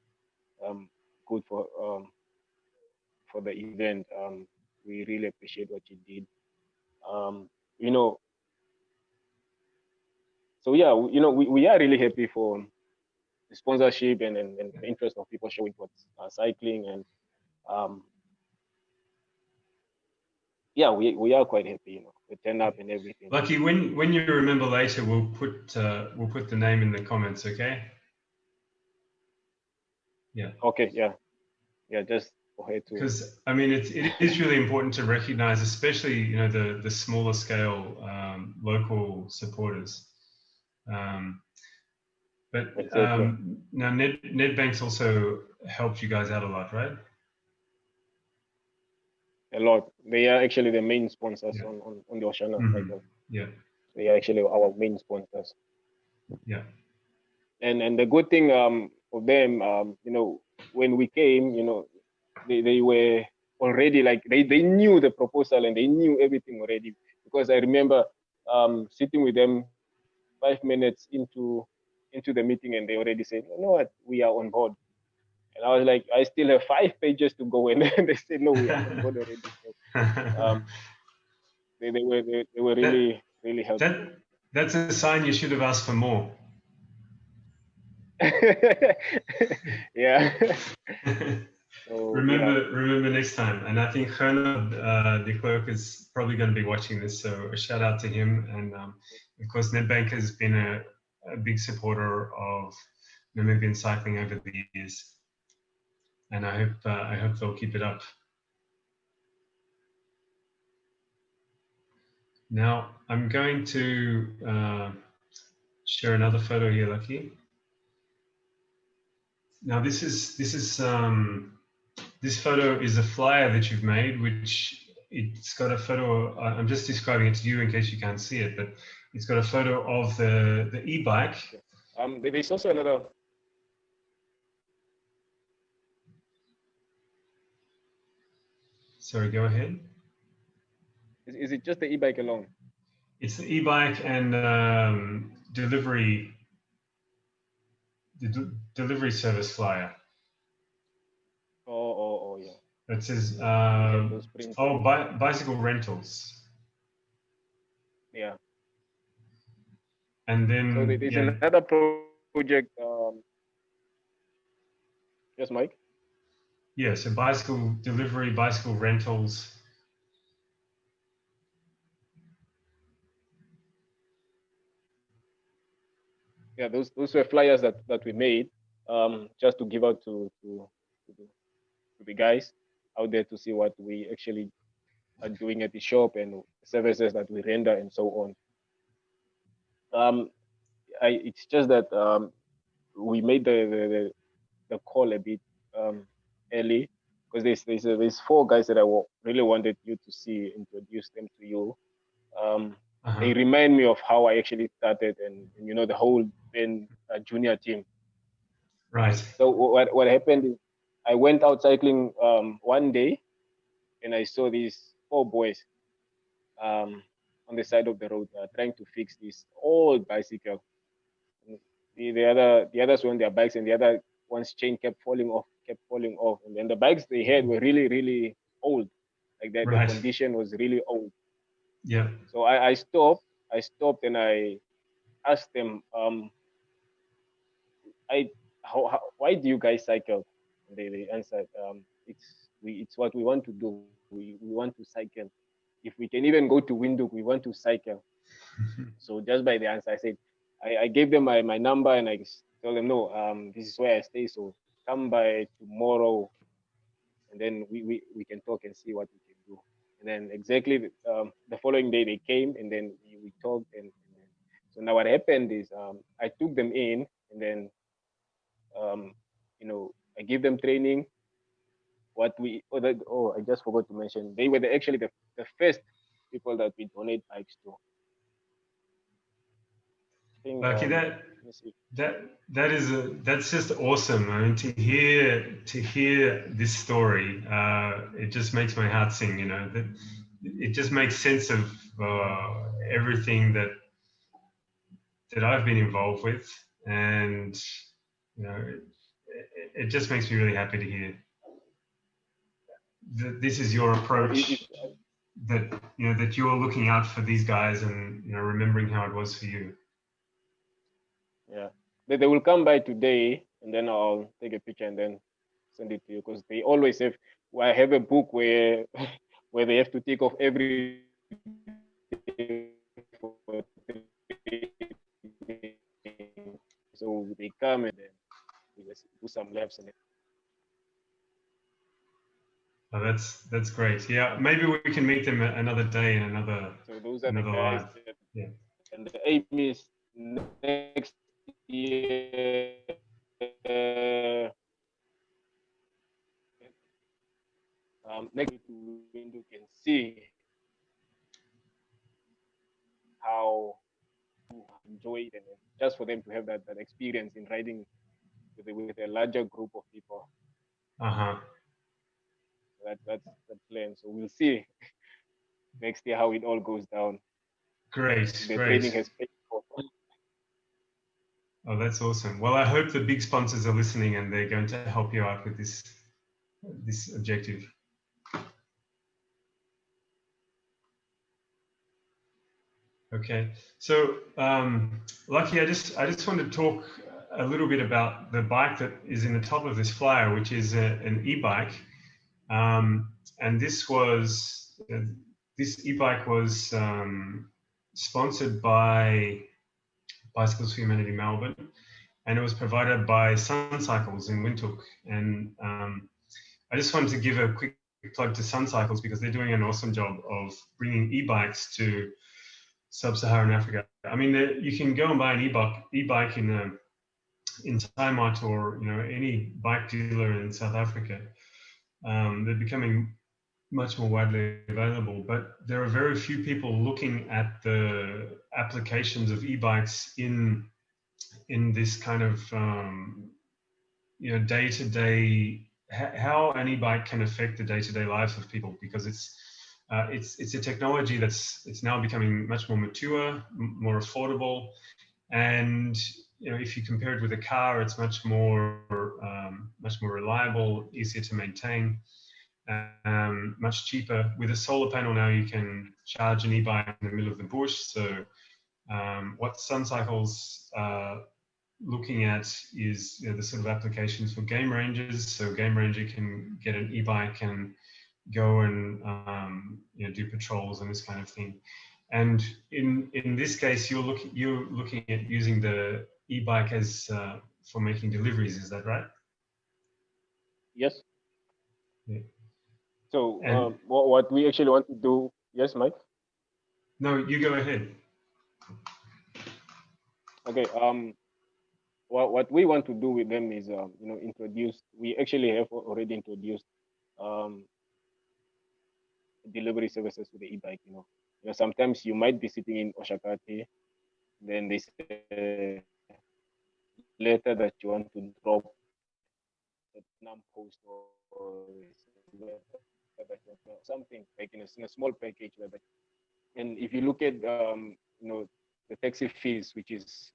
[SPEAKER 2] good for the event. We really appreciate what you did. So yeah, we are really happy for the sponsorship and the interest of people showing what's cycling, and yeah, we are quite happy, the turn up and everything.
[SPEAKER 1] Lucky, when you remember later, we'll put the name in the comments, okay? Yeah.
[SPEAKER 2] Okay. Yeah. Just for her to.
[SPEAKER 1] Because I mean, it is really important to recognize, especially the smaller scale local supporters. But
[SPEAKER 2] Exactly.
[SPEAKER 1] now Nedbank's also helped you guys out a lot, right?
[SPEAKER 2] A lot. They are actually the main sponsors on the Oceana.
[SPEAKER 1] Yeah.
[SPEAKER 2] They are actually our main sponsors.
[SPEAKER 1] Yeah.
[SPEAKER 2] And the good thing of them, when we came, they were already like they knew the proposal and they knew everything already, because I remember sitting with them 5 minutes into into the meeting and they already said, you know what, we are on board. And I was like, I still have 5 pages to go, and they said, no, we are on board already. So, they were
[SPEAKER 1] that,
[SPEAKER 2] really helpful.
[SPEAKER 1] that's a sign you should have asked for more.
[SPEAKER 2] Yeah. So,
[SPEAKER 1] remember next time. And I think Gernot de Klerk is probably going to be watching this, so a shout out to him. And of course, Nedbank has been a big supporter of Namibian cycling over the years, and I hope they'll keep it up. Now I'm going to share another photo here, Lucky. Now this photo is a flyer that you've made, which it's got a photo. I'm just describing it to you in case you can't see it, but it's got a photo of the e-bike.
[SPEAKER 2] There's also another.
[SPEAKER 1] Sorry, go ahead.
[SPEAKER 2] Is it just the e-bike alone?
[SPEAKER 1] It's the e-bike and delivery service flyer.
[SPEAKER 2] Oh, yeah.
[SPEAKER 1] That says bicycle rentals.
[SPEAKER 2] Yeah.
[SPEAKER 1] And then
[SPEAKER 2] so there's another project. Yes, Mike.
[SPEAKER 1] Yeah, so bicycle delivery, bicycle rentals.
[SPEAKER 2] Yeah, those were flyers that we made just to give out to the guys out there to see what we actually are doing at the shop and services that we render and so on. It's just that we made the call a bit early because there's 4 guys that I really wanted you to see, introduce them to you. They remind me of how I actually started and the whole Ben junior team.
[SPEAKER 1] Right.
[SPEAKER 2] So what happened is I went out cycling one day and I saw these 4 boys on the side of the road trying to fix this old bicycle. The others were on their bikes and the other one's chain kept falling off, and then the bikes they had were really old, like that.
[SPEAKER 1] Right.
[SPEAKER 2] The condition was really old.
[SPEAKER 1] Yeah.
[SPEAKER 2] So I stopped and I asked them, why do you guys cycle? And they answered, it's what we want to do. We want to cycle. If we can even go to Windhoek, we want to cycle. So just by the answer, I said, I gave them my number and I told them, no, this is where I stay. So come by tomorrow and then we can talk and see what we can do. And then exactly the following day they came and then we talked. And so now what happened is I took them in and then, I give them training. I just forgot to mention, they were actually the first people that we donate bikes to.
[SPEAKER 1] Lucky that's just awesome. I mean, to hear this story, it just makes my heart sing. That it just makes sense of everything that I've been involved with, and it just makes me really happy to hear that this is your approach. That you're looking out for these guys and remembering how it was for you.
[SPEAKER 2] Yeah, they will come by today, and then I'll take a picture and then send it to you because they always have. I have a book where they have to take off every. So they come and then we just do some laps and.
[SPEAKER 1] Oh, that's great. Yeah, maybe we can meet them another day in another.
[SPEAKER 2] So those are
[SPEAKER 1] another
[SPEAKER 2] the guys.
[SPEAKER 1] live. Yeah.
[SPEAKER 2] And the aim is next year. Next to Windhoek can see how to enjoy it and just for them to have that experience in riding with a larger group of people. That's the plan. So we'll see next year how it all goes down.
[SPEAKER 1] Great.
[SPEAKER 2] The training has paid off.
[SPEAKER 1] Oh, that's awesome. Well, I hope the big sponsors are listening and they're going to help you out with this objective. Okay, so Lucky, I just want to talk a little bit about the bike that is in the top of this flyer, which is an e-bike, and this e-bike was sponsored by Bicycles for Humanity Melbourne, and it was provided by Sun Cycles in Windhoek. And I just wanted to give a quick plug to Sun Cycles because they're doing an awesome job of bringing e-bikes to sub-Saharan Africa. I mean, you can go and buy an e-bike in Tiamat or any bike dealer in South Africa. They're becoming much more widely available, but there are very few people looking at the applications of e-bikes in this kind of day-to-day, how an e-bike can affect the day-to-day lives of people, because it's a technology it's now becoming much more mature, more affordable, and if you compare it with a car, it's much more reliable, easier to maintain, much cheaper. With a solar panel now, you can charge an e-bike in the middle of the bush. So what Sun Cycles looking at is the sort of applications for game rangers. So game ranger can get an e-bike and go and do patrols and this kind of thing. And in this case, you're looking at using the e-bike as for making deliveries. Is that right?
[SPEAKER 2] Yes.
[SPEAKER 1] Yeah.
[SPEAKER 2] So what we actually want to do, yes, Mike?
[SPEAKER 1] No, you go ahead.
[SPEAKER 2] Okay. What we want to do with them is, introduce. We actually have already introduced delivery services with the e-bike. Sometimes you might be sitting in Oshakati, then they say letter that you want to drop at NAM post or something like in a small package. And if you look at the taxi fees, which is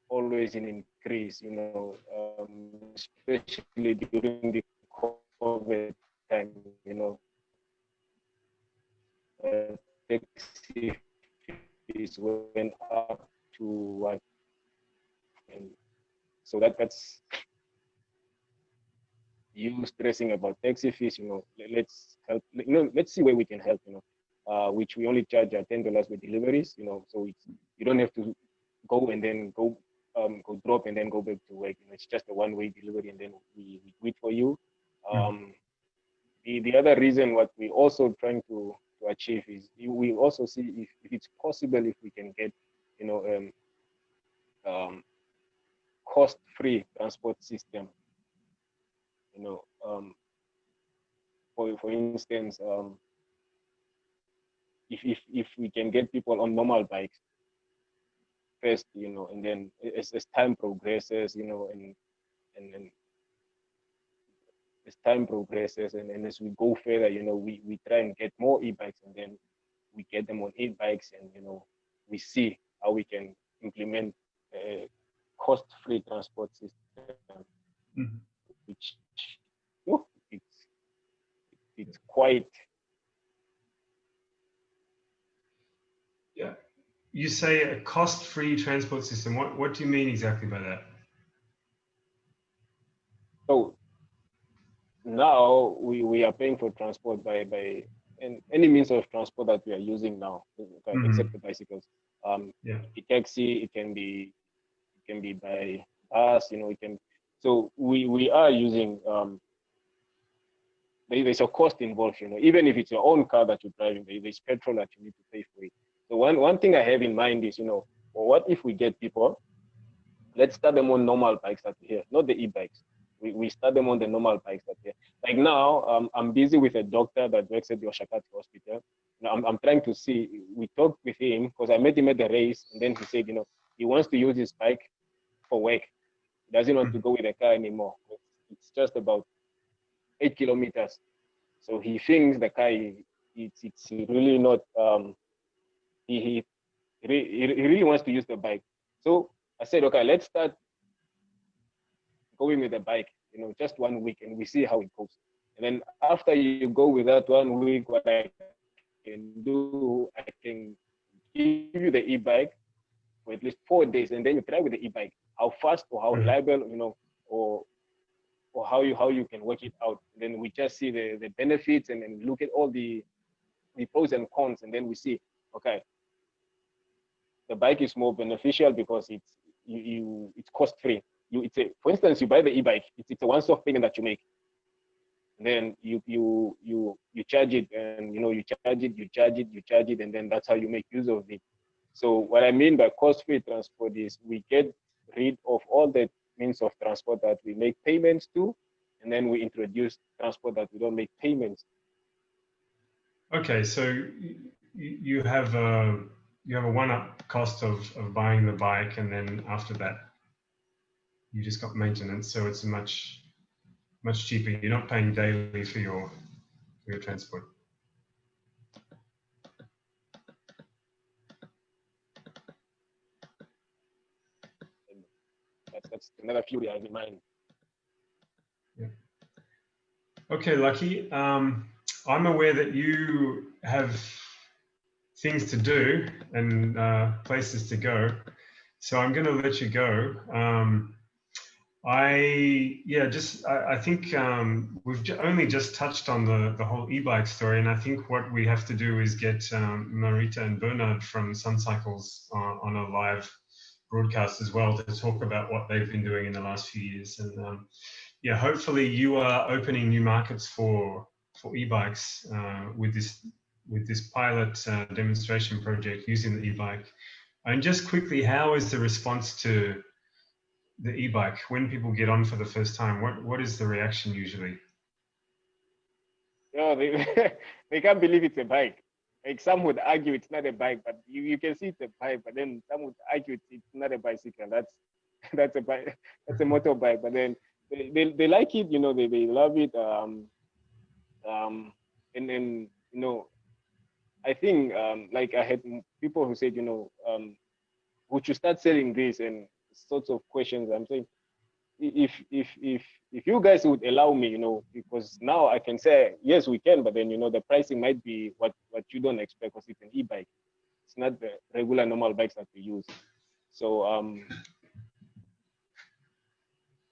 [SPEAKER 2] always in increase, especially during the COVID time, taxi fees went up to what, and so that's you stressing about taxi fees. Let's help. Let's see where we can help. Which we only charge at $10 with deliveries. So you don't have to go and then go drop and then go back to work. It's just a one-way delivery, and then we wait for you. The other reason what we also trying to achieve is we also see if it's possible, if we can get cost-free transport system. For instance, if we can get people on normal bikes first, and then as time progresses, and as time progresses, and as we go further, we try and get more e-bikes, and then we get them on e-bikes, and we see how we can implement a cost-free transport system, which it's quite.
[SPEAKER 1] Yeah, you say a cost-free transport system. What do you mean exactly by that?
[SPEAKER 2] So now we are paying for transport by any means of transport that we are using now, except the bicycles. A taxi, it can be by bus, it can. So we are using. There's a cost involved, even if it's your own car that you're driving, there's petrol that you need to pay for it. So one thing I have in mind is, well, what if we get people? Let's start them on normal bikes that we have, not the e-bikes. We start them on the normal bikes that we have. Like now, I'm busy with a doctor that works at the Oshakati Hospital. I'm trying to see. We talked with him because I met him at the race, and then he said, he wants to use his bike for work. He doesn't want to go with a car anymore. It's just about 8 kilometers. So he thinks the car, it's really not. He really wants to use the bike. So I said, okay, let's start going with a bike, just 1 week, and we see how it goes. And then after you go with that 1 week, what I can do, I can give you the e-bike for at least 4 days, and then you try with the e-bike how fast or how reliable, or how you can work it out. And then we just see the benefits, and then look at all the pros and cons, and then we see, okay, the bike is more beneficial because it's cost free. For instance, you buy the e-bike, it's a one-off payment that you make. And then you charge it, and you charge it, and then that's how you make use of it. So what I mean by cost-free transport is we get rid of all the means of transport that we make payments to, and then we introduce transport that we don't make payments.
[SPEAKER 1] Okay, so you have a one-up cost of buying the bike, and then after that, you just got maintenance. So it's much cheaper. You're not paying daily for your transport.
[SPEAKER 2] That's another fury I have in mind.
[SPEAKER 1] Yeah. Okay, Lucky. I'm aware that you have things to do and places to go, so I'm going to let you go. I think we've only just touched on the whole e-bike story, and I think what we have to do is get Marita and Bernard from Sun Cycles on a live broadcast as well to talk about what they've been doing in the last few years. And hopefully you are opening new markets for e-bikes with this pilot demonstration project using the e-bike. And just quickly, how is the response to the e-bike when people get on for the first time? What is the reaction usually?
[SPEAKER 2] They can't believe it's a bike. Like, some would argue it's not a bike, but you can see it's a bike. But then some would argue it's not a bicycle. That's a bike. That's a motorbike. But then they like it. They love it. And then I think like I had people who said, would you start selling this, and sorts of questions. I'm saying, if you guys would allow me, because now I can say yes, we can, but then the pricing might be what you don't expect, because it's an e-bike. It's not the regular normal bikes that we use. So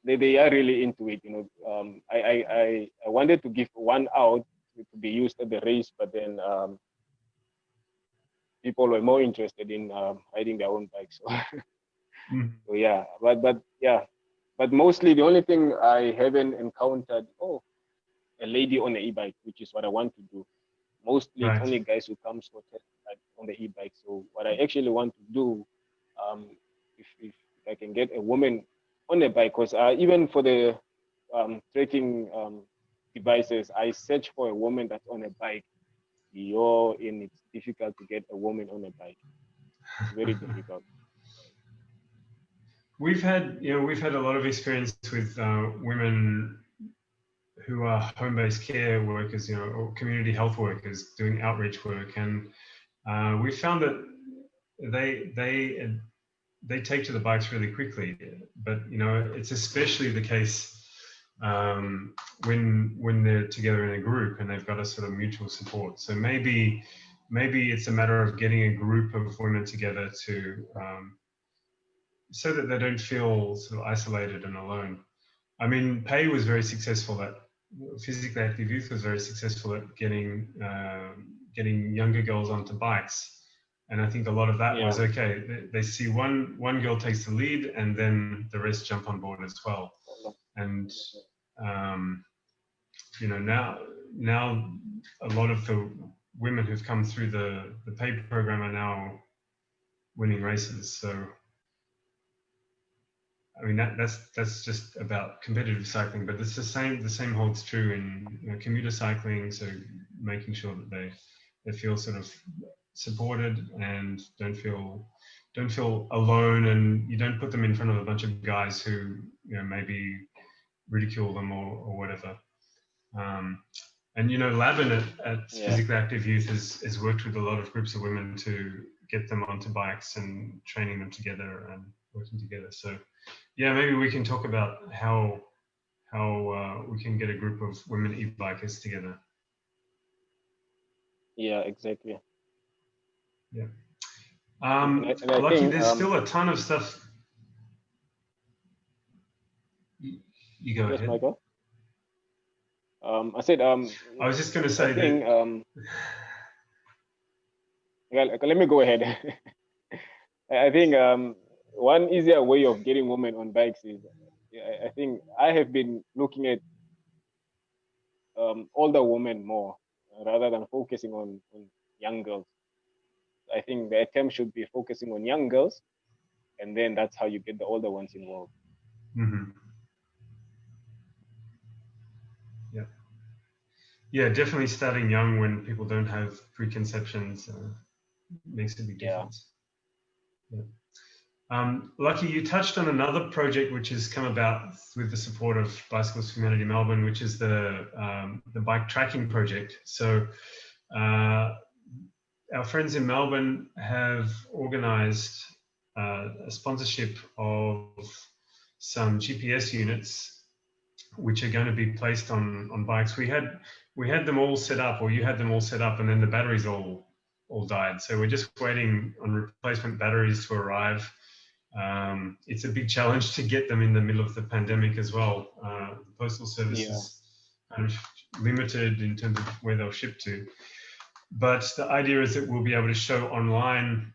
[SPEAKER 2] they are really into it. I wanted to give one out to be used at the race, but then people were more interested in riding their own bikes. So. So yeah, but mostly the only thing I haven't encountered, a lady on the e-bike, which is what I want to do. Mostly It's only guys who come for test on the e-bike. So what I actually want to do, if I can get a woman on a bike, because even for the tracking devices, I search for a woman that's on a bike. It's difficult to get a woman on a bike. It's very difficult.
[SPEAKER 1] We've had a lot of experience with women who are home-based care workers, or community health workers doing outreach work, and we found that they take to the bikes really quickly. But it's especially the case when they're together in a group and they've got a sort of mutual support. So maybe it's a matter of getting a group of women together to so that they don't feel sort of isolated and alone. I mean, PAY was very successful at Physically Active Youth was very successful at getting younger girls onto bikes, and I think a lot of that was okay. They see one girl takes the lead, and then the rest jump on board as well. And now a lot of the women who've come through the PAY program are now winning races. So. I mean, that's just about competitive cycling, but it's the same holds true in commuter cycling. So making sure that they feel sort of supported and don't feel alone, and you don't put them in front of a bunch of guys who maybe ridicule them or whatever. And Laban at Physically Active Youth has worked with a lot of groups of women to get them onto bikes and training them together. And working together. So yeah, maybe we can talk about how we can get a group of women e-bikers together.
[SPEAKER 2] Yeah, exactly.
[SPEAKER 1] Yeah.
[SPEAKER 2] And I
[SPEAKER 1] Lucky,
[SPEAKER 2] think
[SPEAKER 1] there's still a ton of stuff. You go
[SPEAKER 2] yes,
[SPEAKER 1] ahead.
[SPEAKER 2] Michael. I said
[SPEAKER 1] I was just going to
[SPEAKER 2] I
[SPEAKER 1] say
[SPEAKER 2] think
[SPEAKER 1] that.
[SPEAKER 2] well, let me go ahead. I think one easier way of getting women on bikes is, I think I have been looking at older women more rather than focusing on young girls. I think the attempt should be focusing on young girls, and then that's how you get the older ones involved.
[SPEAKER 1] Mm-hmm. Yeah. Yeah, definitely starting young when people don't have preconceptions makes a big difference. Yeah. Lucky, you touched on another project which has come about with the support of Bicycles for Humanity Melbourne, which is the bike tracking project. So our friends in Melbourne have organised a sponsorship of some GPS units which are going to be placed on bikes. We had them all set up, or you had them all set up, and then the batteries all died. So we're just waiting on replacement batteries to arrive. It's a big challenge to get them in the middle of the pandemic as well. The postal service is kind of limited in terms of where they'll ship to. But the idea is that we'll be able to show online,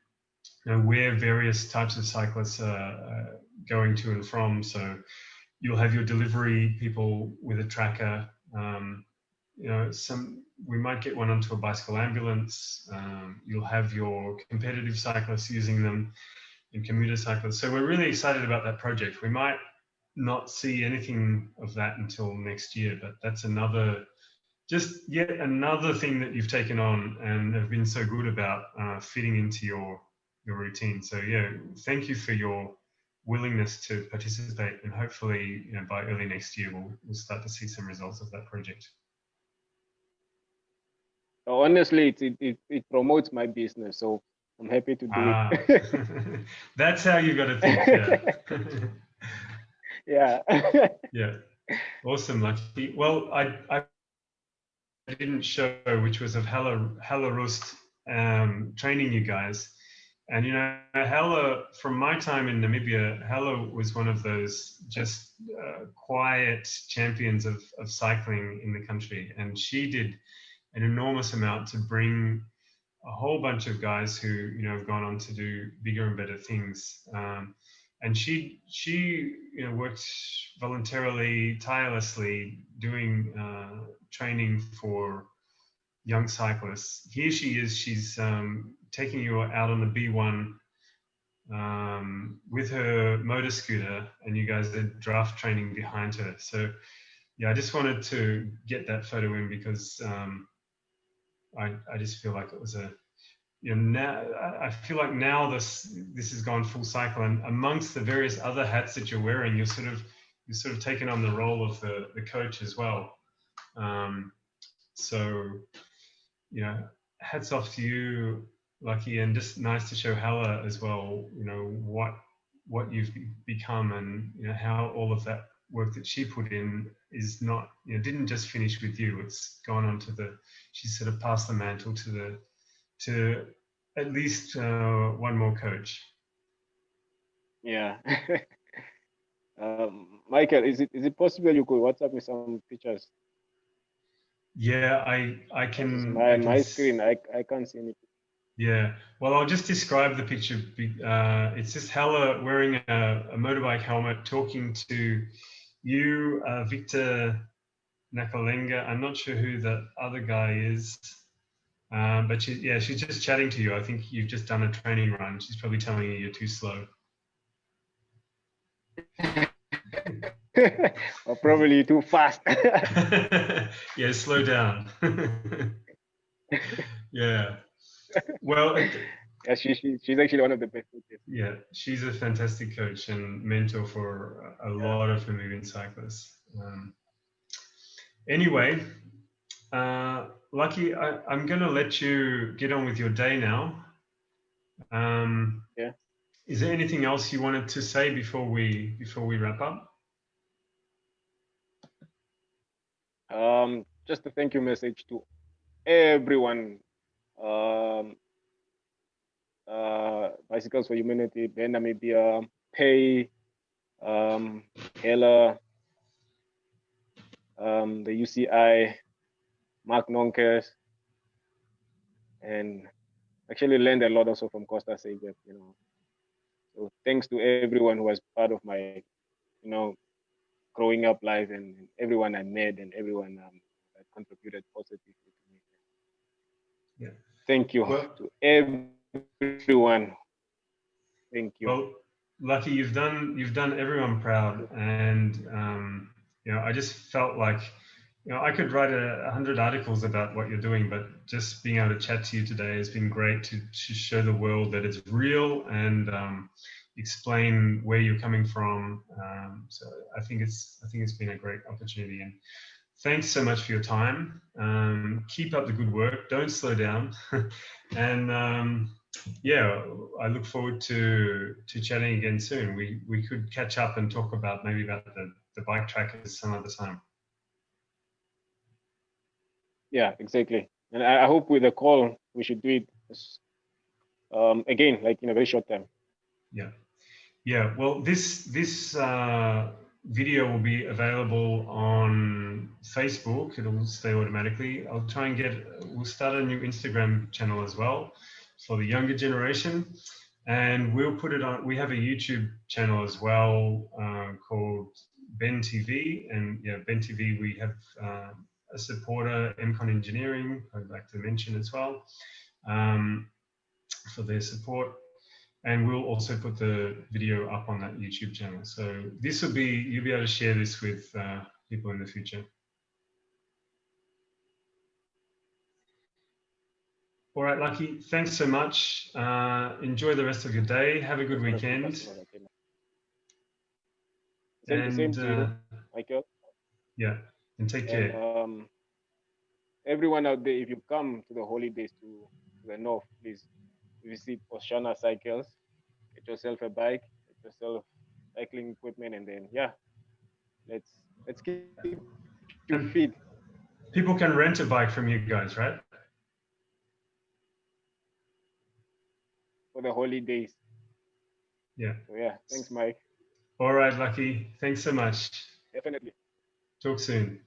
[SPEAKER 1] where various types of cyclists are going to and from. So you'll have your delivery people with a tracker. We might get one onto a bicycle ambulance. You'll have your competitive cyclists using them, and commuter cyclists. So we're really excited about that project. We might not see anything of that until next year, but that's just yet another thing that you've taken on and have been so good about fitting into your routine. So yeah, thank you for your willingness to participate, and hopefully, by early next year we'll start to see some results of that project.
[SPEAKER 2] Honestly, it promotes my business, so I'm happy to do
[SPEAKER 1] it. That's how you got to think. Yeah.
[SPEAKER 2] Yeah.
[SPEAKER 1] Yeah. Awesome, Lucky. Well, I didn't show, which was of Hella Rust training you guys. And Hella, from my time in Namibia, Hella was one of those just quiet champions of cycling in the country, and she did an enormous amount to bring a whole bunch of guys who have gone on to do bigger and better things. And she worked voluntarily, tirelessly, doing training for young cyclists. Here she is. She's taking you out on the B1 with her motor scooter, and you guys did draft training behind her. So yeah, I just wanted to get that photo in because I just feel like it was now I feel like now this has gone full cycle, and amongst the various other hats that you're wearing, you're sort of taken on the role of the coach as well. So hats off to you, Lucky, and just nice to show Hella as well, what you've become, and how all of that work that she put in is not, didn't just finish with you. It's gone on to she's sort of passed the mantle to at least one more coach.
[SPEAKER 2] Yeah. Michael, is it possible you could WhatsApp me some pictures?
[SPEAKER 1] Yeah, I can.
[SPEAKER 2] My screen, I can't see anything.
[SPEAKER 1] Yeah, well, I'll just describe the picture. It's just Hella wearing a motorbike helmet, talking to you, Victor Nakalenga. I'm not sure who that other guy is, but she's just chatting to you. I think you've just done a training run. She's probably telling you you're too slow.
[SPEAKER 2] Or probably too fast.
[SPEAKER 1] Yeah, slow down. Yeah. Well,
[SPEAKER 2] yeah, she's actually one of the best coaches.
[SPEAKER 1] Yeah, she's a fantastic coach and mentor for a lot of Namibian cyclists. Anyway, Lucky, I'm going to let you get on with your day now.
[SPEAKER 2] Yeah.
[SPEAKER 1] Is there anything else you wanted to say before we wrap up?
[SPEAKER 2] Just a thank you message to everyone. Bicycles for Humanity, Ben Namibia, Pay, Hela, the UCI, Mark Nonkers, and actually learned a lot also from Costa Sager, you know. So thanks to everyone who was part of my, you know, growing up life, and everyone I met and everyone that contributed positively to me.
[SPEAKER 1] Yeah.
[SPEAKER 2] Thank you to everyone. Thank you.
[SPEAKER 1] Well, Lucky, you've done everyone proud, and you know, I just felt like, you know, I could write 100 articles about what you're doing, but just being able to chat to you today has been great to show the world that it's real and explain where you're coming from. So I think it's been a great opportunity, and thanks so much for your time. Keep up the good work. Don't slow down, and yeah, I look forward to chatting again soon. We could catch up and talk about maybe about the bike trackers some other time.
[SPEAKER 2] Yeah, exactly. And I hope with the call we should do it again, like in a very short time.
[SPEAKER 1] Yeah, yeah. Well, this video will be available on Facebook. It'll stay automatically. I'll try and we'll start a new Instagram channel as well for the younger generation. And we'll put it on, we have a YouTube channel as well called Ben TV. And yeah, Ben TV, we have a supporter, MCon Engineering, I'd like to mention as well, for their support. And we'll also put the video up on that YouTube channel. So this will be, you'll be able to share this with people in the future. All right, Lucky, thanks so much. Enjoy the rest of your day. Have a good weekend.
[SPEAKER 2] Same to you, Michael.
[SPEAKER 1] Yeah, and take care.
[SPEAKER 2] And, everyone out there, if you come to the holidays to the north, please visit Oceana Cycles. Get yourself a bike, get yourself cycling equipment, and then yeah, let's keep you fit.
[SPEAKER 1] People can rent a bike from you guys, right?
[SPEAKER 2] For the holidays.
[SPEAKER 1] Yeah.
[SPEAKER 2] So yeah, thanks, Mike.
[SPEAKER 1] All right, Lucky. Thanks so much.
[SPEAKER 2] Definitely.
[SPEAKER 1] Talk soon.